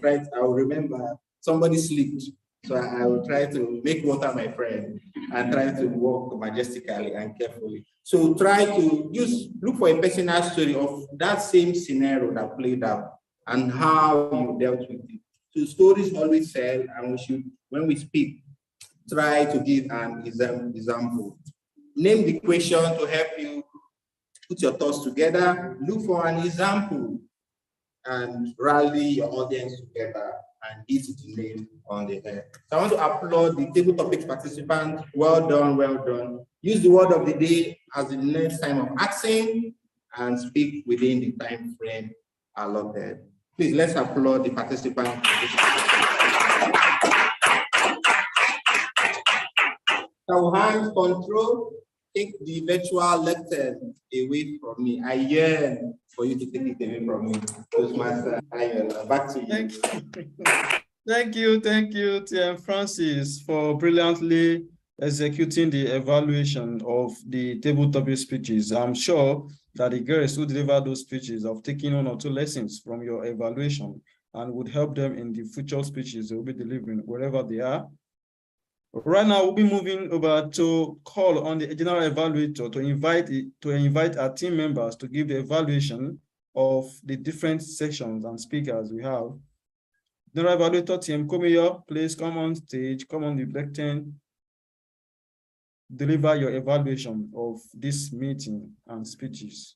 will remember somebody slipped. So I will try to make water my friend and try to walk majestically and carefully. So try to look for a personal story of that same scenario that played out and how you dealt with it. So stories always sell, and we should, when we speak, try to give an example. Name the question to help you put your thoughts together. Look for an example and rally your audience together and hit the name on the head. So I want to applaud the table topics participants. Well done, well done. Use the word of the day as the next time of asking and speak within the time frame allotted. Please, let's applaud the participants. So hands control, take the virtual lecture away from me. I yearn for you to take it away from me. Toastmaster, back to you. Thank you, TM Francis, for brilliantly executing the evaluation of the table topic speeches. I'm sure that the girls who deliver those speeches have taken 1 or 2 lessons from your evaluation and would help them in the future speeches they will be delivering wherever they are. Right now, we'll be moving over to call on the general evaluator to invite our team members to give the evaluation of the different sections and speakers we have. General evaluator team, come here, please come on stage, come on the lectern, deliver your evaluation of this meeting and speeches.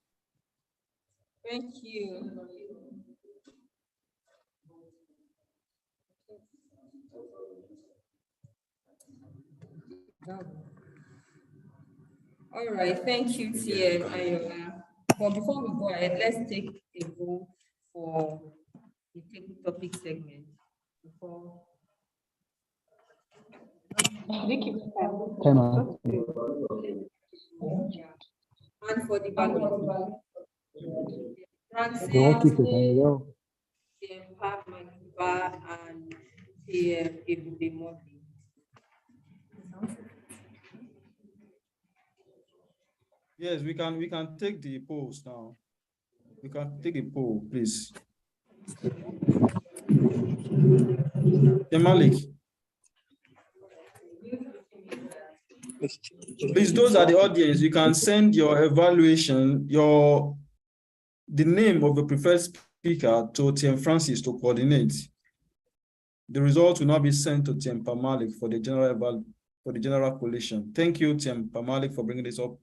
Thank you. All right, thank you, Tia Ayola. But before we go ahead, let's take a vote for the table topic segment. Before. Time out. And for the ballot. The what people can you the empowerment Yoruba and TM Ebubemori. Yes, we can take the polls now. We can take a poll, please. Malik. Please, those are the audience. You can send your evaluation, the name of the preferred speaker to TM Francis to coordinate. The results will now be sent to TM Pamalik for the general collation. Thank you, TM Pamalik, for bringing this up.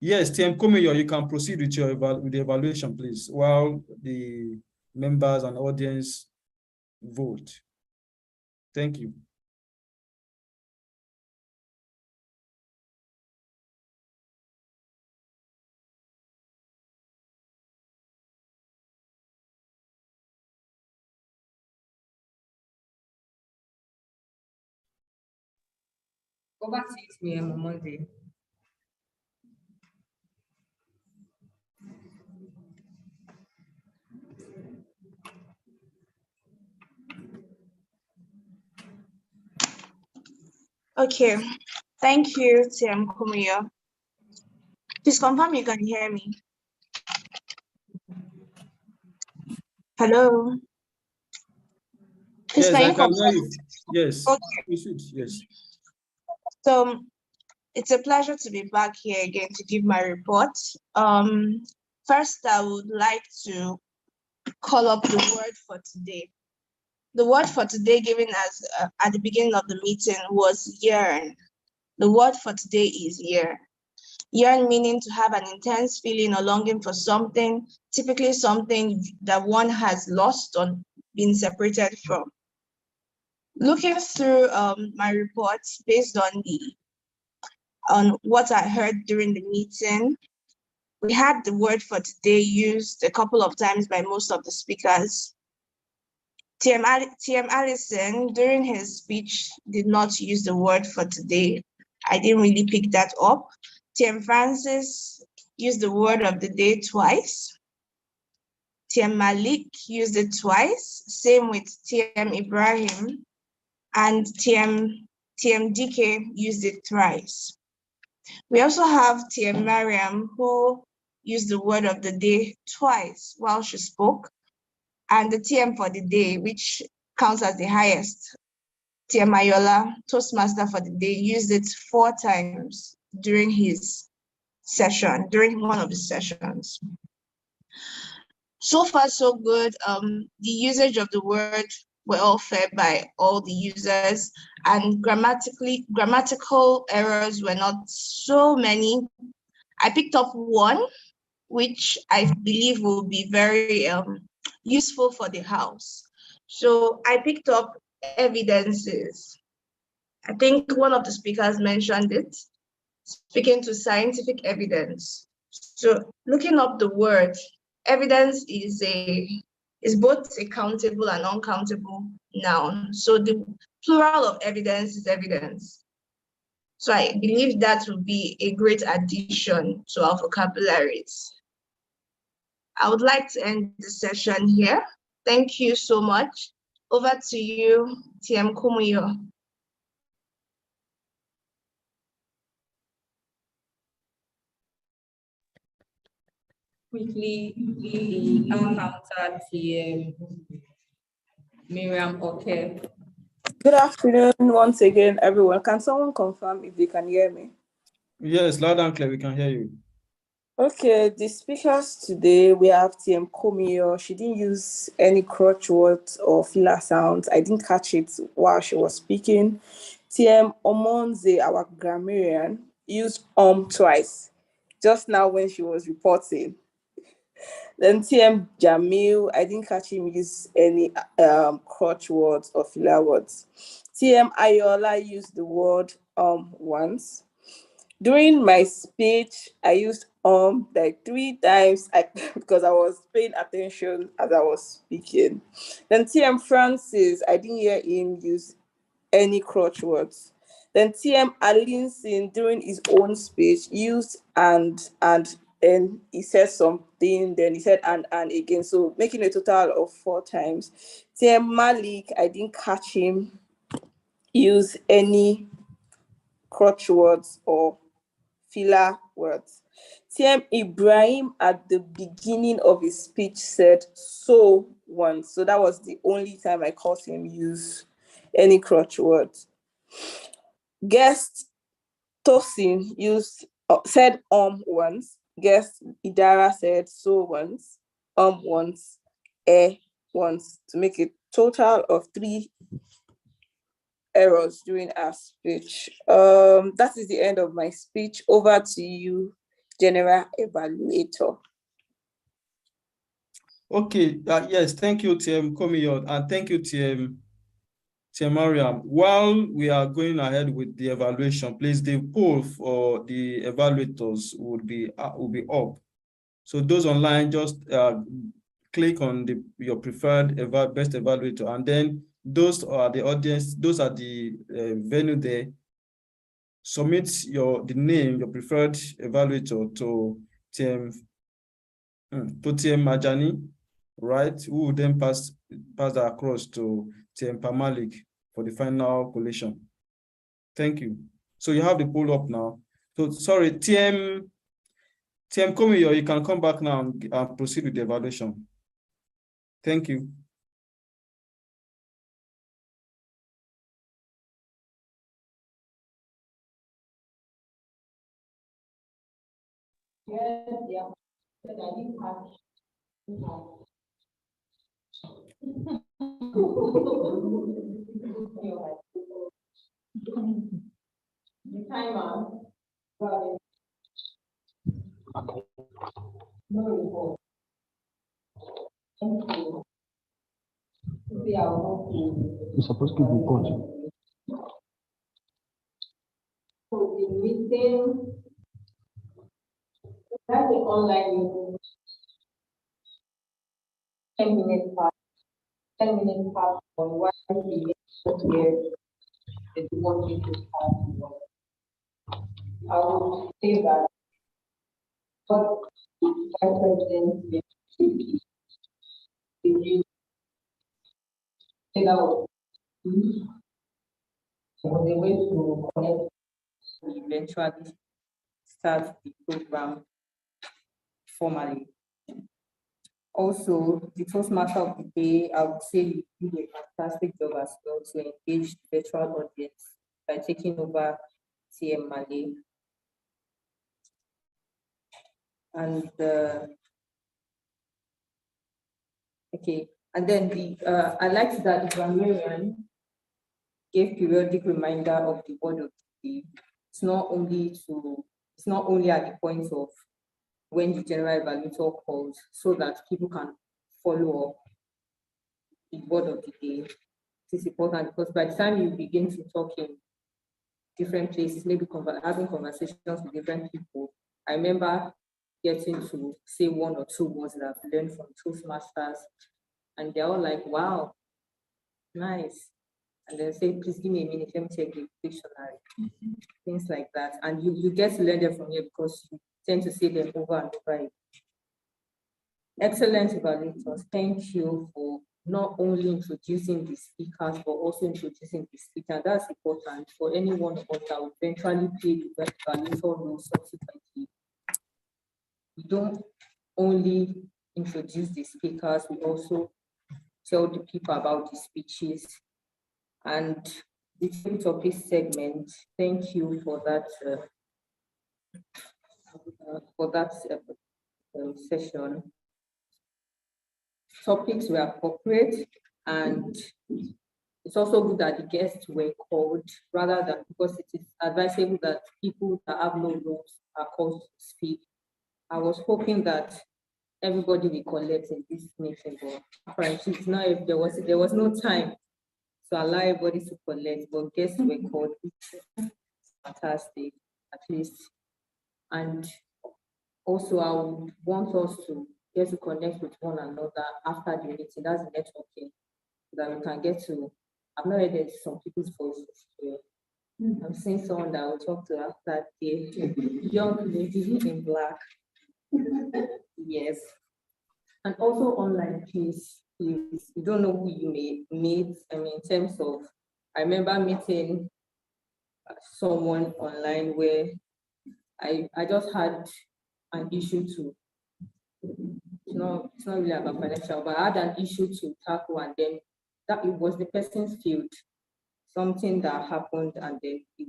Yes, TM Komeyo, you can proceed with the evaluation, please, while the members and audience vote. Thank you. Over to you, Mr. Monday. Okay, thank you, Tim Kumiya. Please confirm you can hear me. Hello. Please, Yes, can I you can hear confirm? you. Yes. Okay. Yes. So it's a pleasure to be back here again to give my report. First, I would like to call up the word for today. The word for today given as at the beginning of the meeting was yearn. The word for today is yearn. Yearn meaning to have an intense feeling or longing for something, typically something that one has lost or been separated from. Looking through my reports based on what I heard during the meeting, we had the word for today used a couple of times by most of the speakers. TM Allison, during his speech, did not use the word for today. I didn't really pick that up. TM Francis used the word of the day twice. TM Malik used it twice. Same with TM Ibrahim. And TM DK used it thrice. We also have TM Mariam, who used the word of the day twice while she spoke. And the TM for the day, which counts as the highest, TM Ayola, Toastmaster for the day, used it 4 times during his session, during one of his sessions. So far, so good. The usage of the word were all fair by all the users, and grammatical errors were not so many. I picked up one, which I believe will be very useful for the house. So I picked up evidences. I think one of the speakers mentioned it, speaking to scientific evidence. So looking up the word, evidence is both a countable and uncountable noun. So the plural of evidence is evidence. So I believe that would be a great addition to our vocabularies. I would like to end the session here. Thank you so much. Over to you, TM Kumuyo. Quickly, we encountered TM Miriam Oke. Good afternoon once again, everyone. Can someone confirm if they can hear me? Yes, loud and clear, we can hear you. Okay, the speakers today, we have TM Komio. She didn't use any crutch words or filler sounds. I didn't catch it while she was speaking. TM Omonze, our grammarian, used twice, just now when she was reporting. Then TM Jamil, I didn't catch him use any crutch words or filler words. TM Ayola used the word once. During my speech, I used like 3 times because I was paying attention as I was speaking. Then TM Francis, I didn't hear him use any crutch words. Then TM Alinson, during his own speech, used and he said something, then he said and again. So making a total of 4 times. TM Malik, I didn't catch him use any crutch words or filler words. TM Ibrahim at the beginning of his speech said so once. So that was the only time I caught him use any crutch words. Guest Tosin said once. Guest Idara said so once, once, once, to make a total of 3 errors during our speech. That is the end of my speech. Over to you, General Evaluator. Okay, yes, thank you, TM Komiyo, and thank you, TM Mariam. While we are going ahead with the evaluation, please, the poll for the evaluators will be up. So those online, just click on your preferred best evaluator, and then those are the audience, those are the venue there. Submit your preferred evaluator to TM Ajani, right? Who will then pass that across to TM Pamalik for the final collation. Thank you. So you have the poll up now. So sorry, TM Komiyo, you can come back now and proceed with the evaluation. Thank you. You're supposed to report. So the meeting, that's the online meeting. 10 minutes past. 10 minutes past on why we here is what we should have. I would say that what Vice President review was a way to connect and eventually start the program formally. Also, the Toastmaster of the day, I would say you did a fantastic job as well to engage the virtual audience by taking over TM Malay. And okay, and then I liked that the grammarian gave periodic reminder of the word of the day. It's not only at the point of when the general evaluator calls, so that people can follow up the word of the day. It is important because by the time you begin to talk in different places, maybe having conversations with different people, I remember getting to say 1 or 2 words that I've learned from Toastmasters, and they're all like, wow, nice. And then say, please give me a minute, let me check the dictionary. Things like that. And you get to learn them from here because you tend to say them over and over again. Excellent evaluators. Thank you for not only introducing the speakers, but also introducing the speaker. That's important for any one of us that will eventually play the evaluator role subsequently. We don't only introduce the speakers, we also tell the people about the speeches. And the topic of this segment, thank you for that session. Topics were appropriate, and it's also good that the guests were called, rather than, because it is advisable that people that have no roles are called to speak. I was hoping that everybody will collect in this meeting, but apparently it's not, if there was no time to allow everybody to collect, but guests were called. Fantastic, at least. And also I would want us to get to connect with one another after the meeting. That's networking, so that we can get to, I've not heard some people's voices here. I'm seeing someone that I will talk to after the young lady in black. Yes. And also online, please. please, you don't know who you may meet. I mean, in terms of, I remember meeting someone online where I just had an issue to, it's not really about financial, but I had an issue to tackle, and then that it was the person's field, something that happened, and then it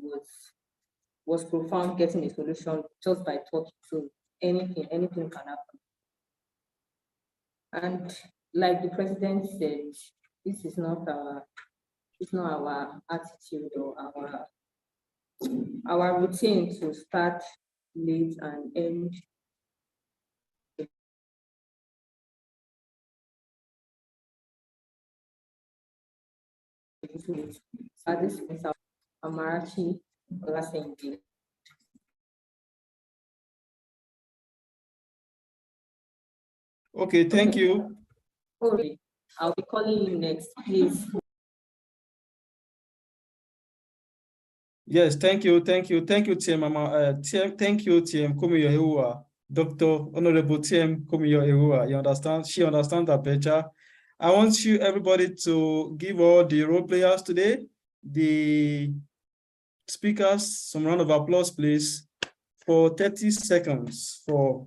was profound getting a solution just by talking. So anything can happen. And like the president said, this is not our attitude or our routine to start late and end late. At this point, Amarachi Olasenji. Okay, thank you. Okay, I'll be calling you next, please. Yes, thank you, TM Kumiyo Ewa, Dr. Honorable TM Kumiyo Ewa. You understand? She understands that better. I want you everybody to give all the role players today, the speakers, some round of applause, please, for 30 seconds for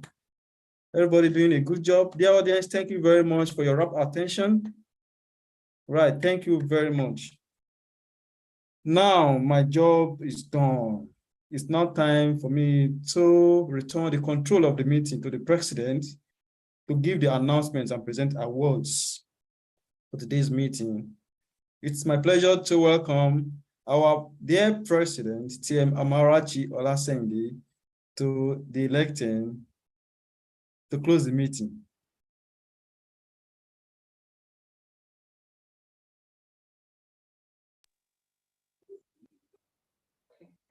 everybody doing a good job. Dear audience, thank you very much for your rapt attention. Right, thank you very much. Now my job is done. It's now time for me to return the control of the meeting to the president to give the announcements and present awards for today's meeting. It's my pleasure to welcome our dear president, TM Amarachi Olasenji, to the lectern to close the meeting.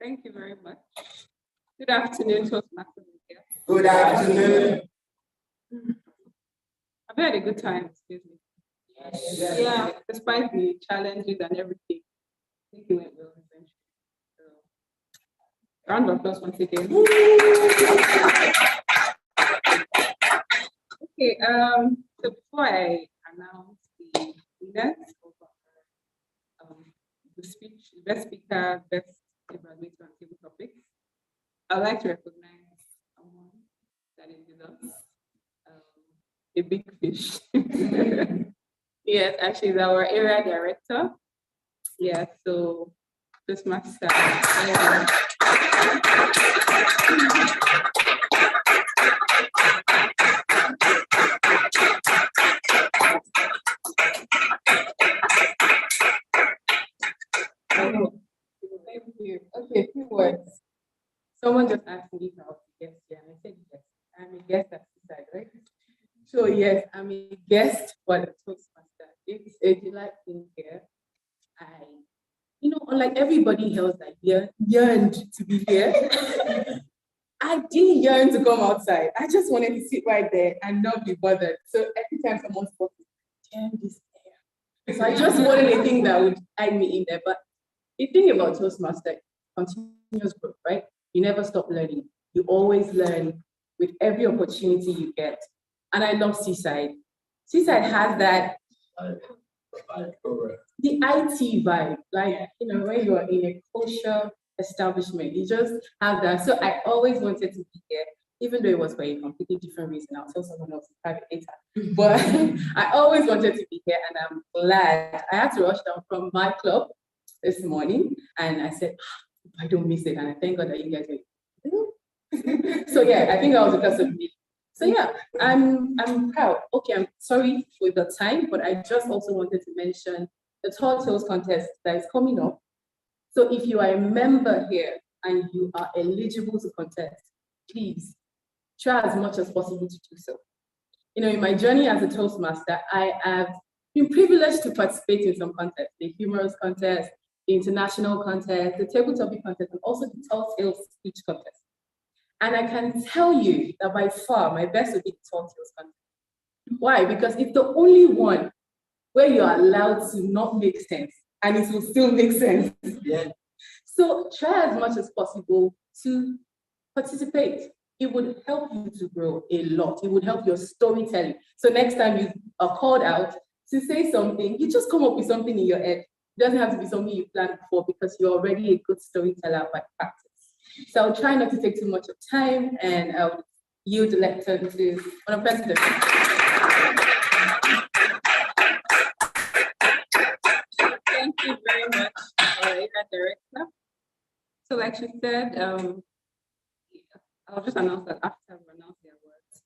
Thank you very much. Good afternoon, Toastmaster. Good afternoon. I've had a good time, excuse me. Yeah, despite the challenges and everything, I think it went well eventually. So, round of applause once again. Okay, so before I announce the winners of the speech, best speaker, best evaluator on table topics, I'd like to recognize someone that is with us, a big fish. Yes, actually, is our area director. Yeah, so Toastmaster. Thank you. Okay, a few words. Someone just asked me if I was a guest here, and I said yes. I'm a guest at Seaside, right? So yes, I'm a guest for the Toastmaster. It's a delight being here. Unlike everybody else that yearned to be here, I didn't yearn to come outside. I just wanted to sit right there and not be bothered. So every time someone spoke, damn this air. So I just wanted a thing that would hide me in there. But the thing about Toastmaster, continuous growth, right? You never stop learning. You always learn with every opportunity you get. And I love Seaside. Seaside has that, the IT vibe, like, when you are in a kosher establishment, you just have that. So I always wanted to be here, even though it was for a completely different reason. I'll tell someone else private later. But I always wanted to be here, and I'm glad. I had to rush down from my club this morning, and I said, I don't miss it. And I thank God that you guys are. So yeah, I think that was because of me. So yeah, I'm proud. Okay, I'm sorry for the time, but I just also wanted to mention the Tall Tales contest that is coming up. So if you are a member here and you are eligible to contest, please try as much as possible to do so. In my journey as a Toastmaster, I have been privileged to participate in some contests, the humorous contest, the international contest, the table topic contest, and also the Tall Tales speech contest. And I can tell you that by far, my best would be the Tall Tales contest. Why? Because it's the only one where you're allowed to not make sense, and it will still make sense. Yeah. So try as much as possible to participate. It would help you to grow a lot. It would help your storytelling. So next time you are called out to say something, you just come up with something in your head. It doesn't have to be something you planned before because you're already a good storyteller by practice. So I'll try not to take too much of time, and I'll yield the lecture to one of President. Thank you very much, Director. So like she said, I'll just announce that after I've announced the awards.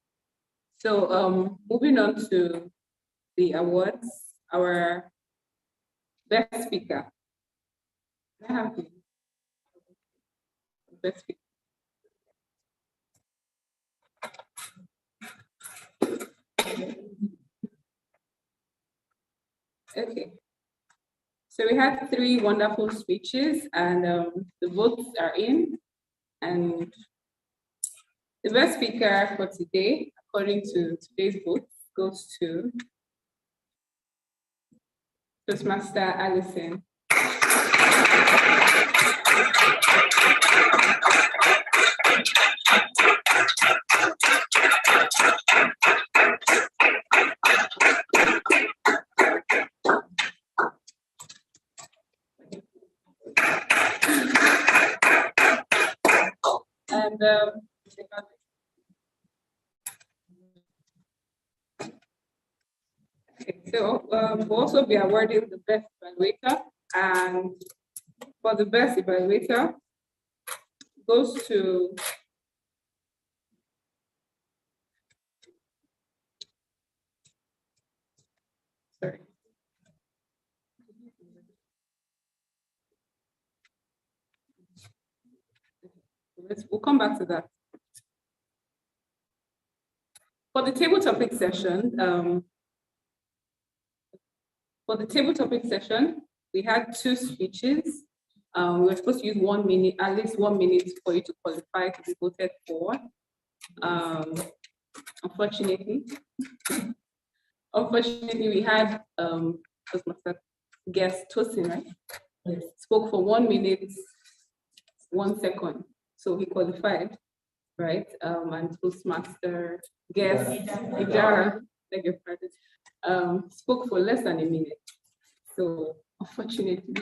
So moving on to the awards, our best speaker. I have the best speaker. Okay. So we had 3 wonderful speeches, and the votes are in. And the best speaker for today, according to today's vote, goes to Toastmaster Allison. And okay, so we'll also be awarding the best evaluator, and for the best evaluator goes to we'll come back to that. For the table topic session, we had 2 speeches. We were supposed to use 1 minute, at least 1 minute for you to qualify to be voted for. Unfortunately, we had guest Tosin, right? Yes. Spoke for 1 minute, 1 second. So he qualified, right? And Toastmaster guest Ijara, beg your pardon, spoke for less than a minute. So unfortunately,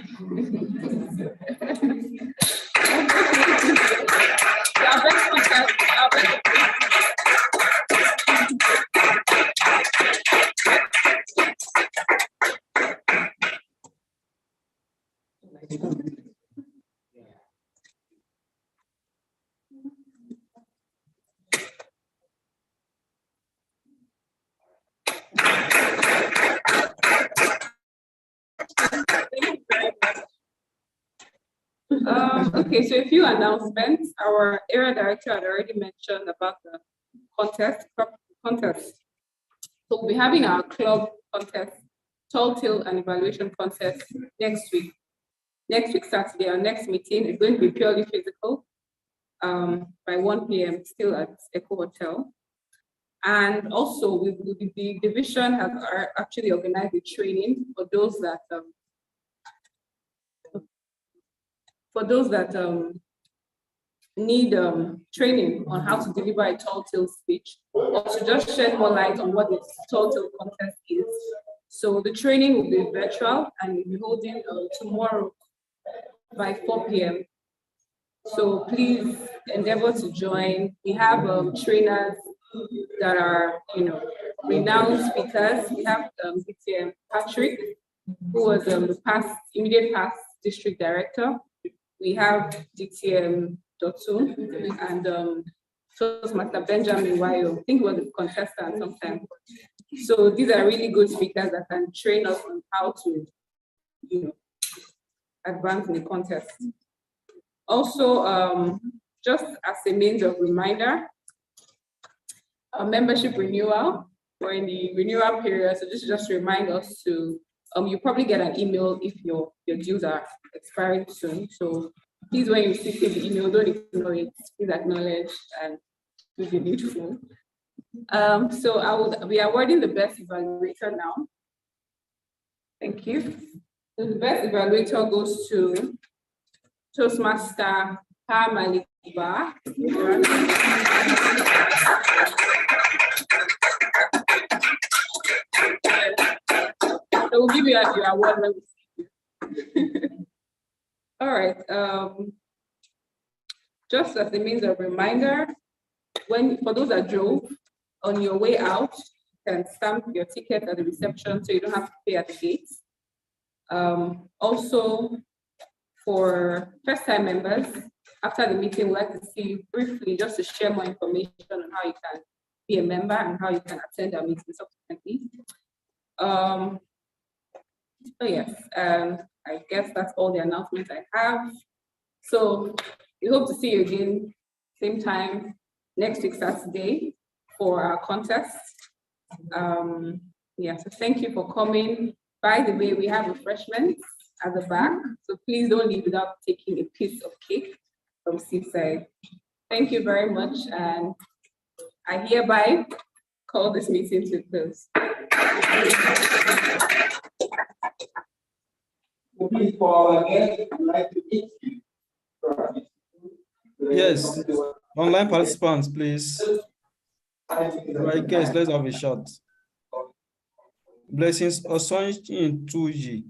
okay, so a few announcements. Our area director had already mentioned about the contest. So we'll be having our club contest, tall tale and evaluation contest next week. Next week, Saturday, our next meeting is going to be purely physical by 1 p.m. still at Echo Hotel. And also, the division has actually organized a training for those that need training on how to deliver a tall tale speech, or to just shed more light on what the tall tale contest is. So the training will be virtual and we'll be holding tomorrow by 4 p.m. So please endeavor to join. We have trainers that are, renowned speakers. We have DTM Patrick, who was the immediate past district director. We have DTM Dotun and Toastmaster Benjamin Wayo. I think he was a contestant sometime. So these are really good speakers that can train us on how to, advance in the contest. Also, just as a means of reminder, our membership renewal, we're in the renewal period, so this just remind us to, you probably get an email if your dues are expiring soon. So please, when you receive the email, don't ignore it, please acknowledge and do the needful. So I will be awarding the best evaluator now. Thank you. So the best evaluator goes to Toastmaster Maliba. we'll give you your award when we see you. All right. Just as a means of reminder, for those that drove, on your way out, you can stamp your ticket at the reception so you don't have to pay at the gates. Also, for first-time members, after the meeting, we'd like to see you briefly just to share more information on how you can be a member and how you can attend our meeting subsequently. So yes, I guess that's all the announcements I have. So we hope to see you again, same time next week, Saturday, for our contest. Yeah, so thank you for coming. By the way, we have refreshments at the back, so please don't leave without taking a piece of cake from Seaside. Thank you very much, and I hereby call this meeting to close. Yes, online participants, please. Right, guys, let's have a shot. Blessings in 2G.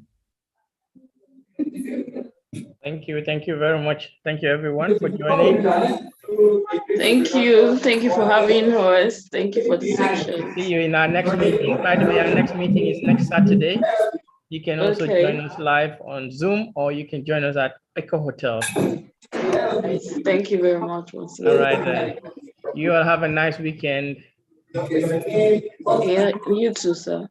Thank you very much. Thank you everyone for joining. Thank you for having us. Thank you for the section. See you in our next meeting. By the way, our next meeting is next Saturday. You can also join us live on Zoom, or you can join us at Echo Hotel. Thank you very much. All right, then. You all have a nice weekend. Yeah, you too, sir.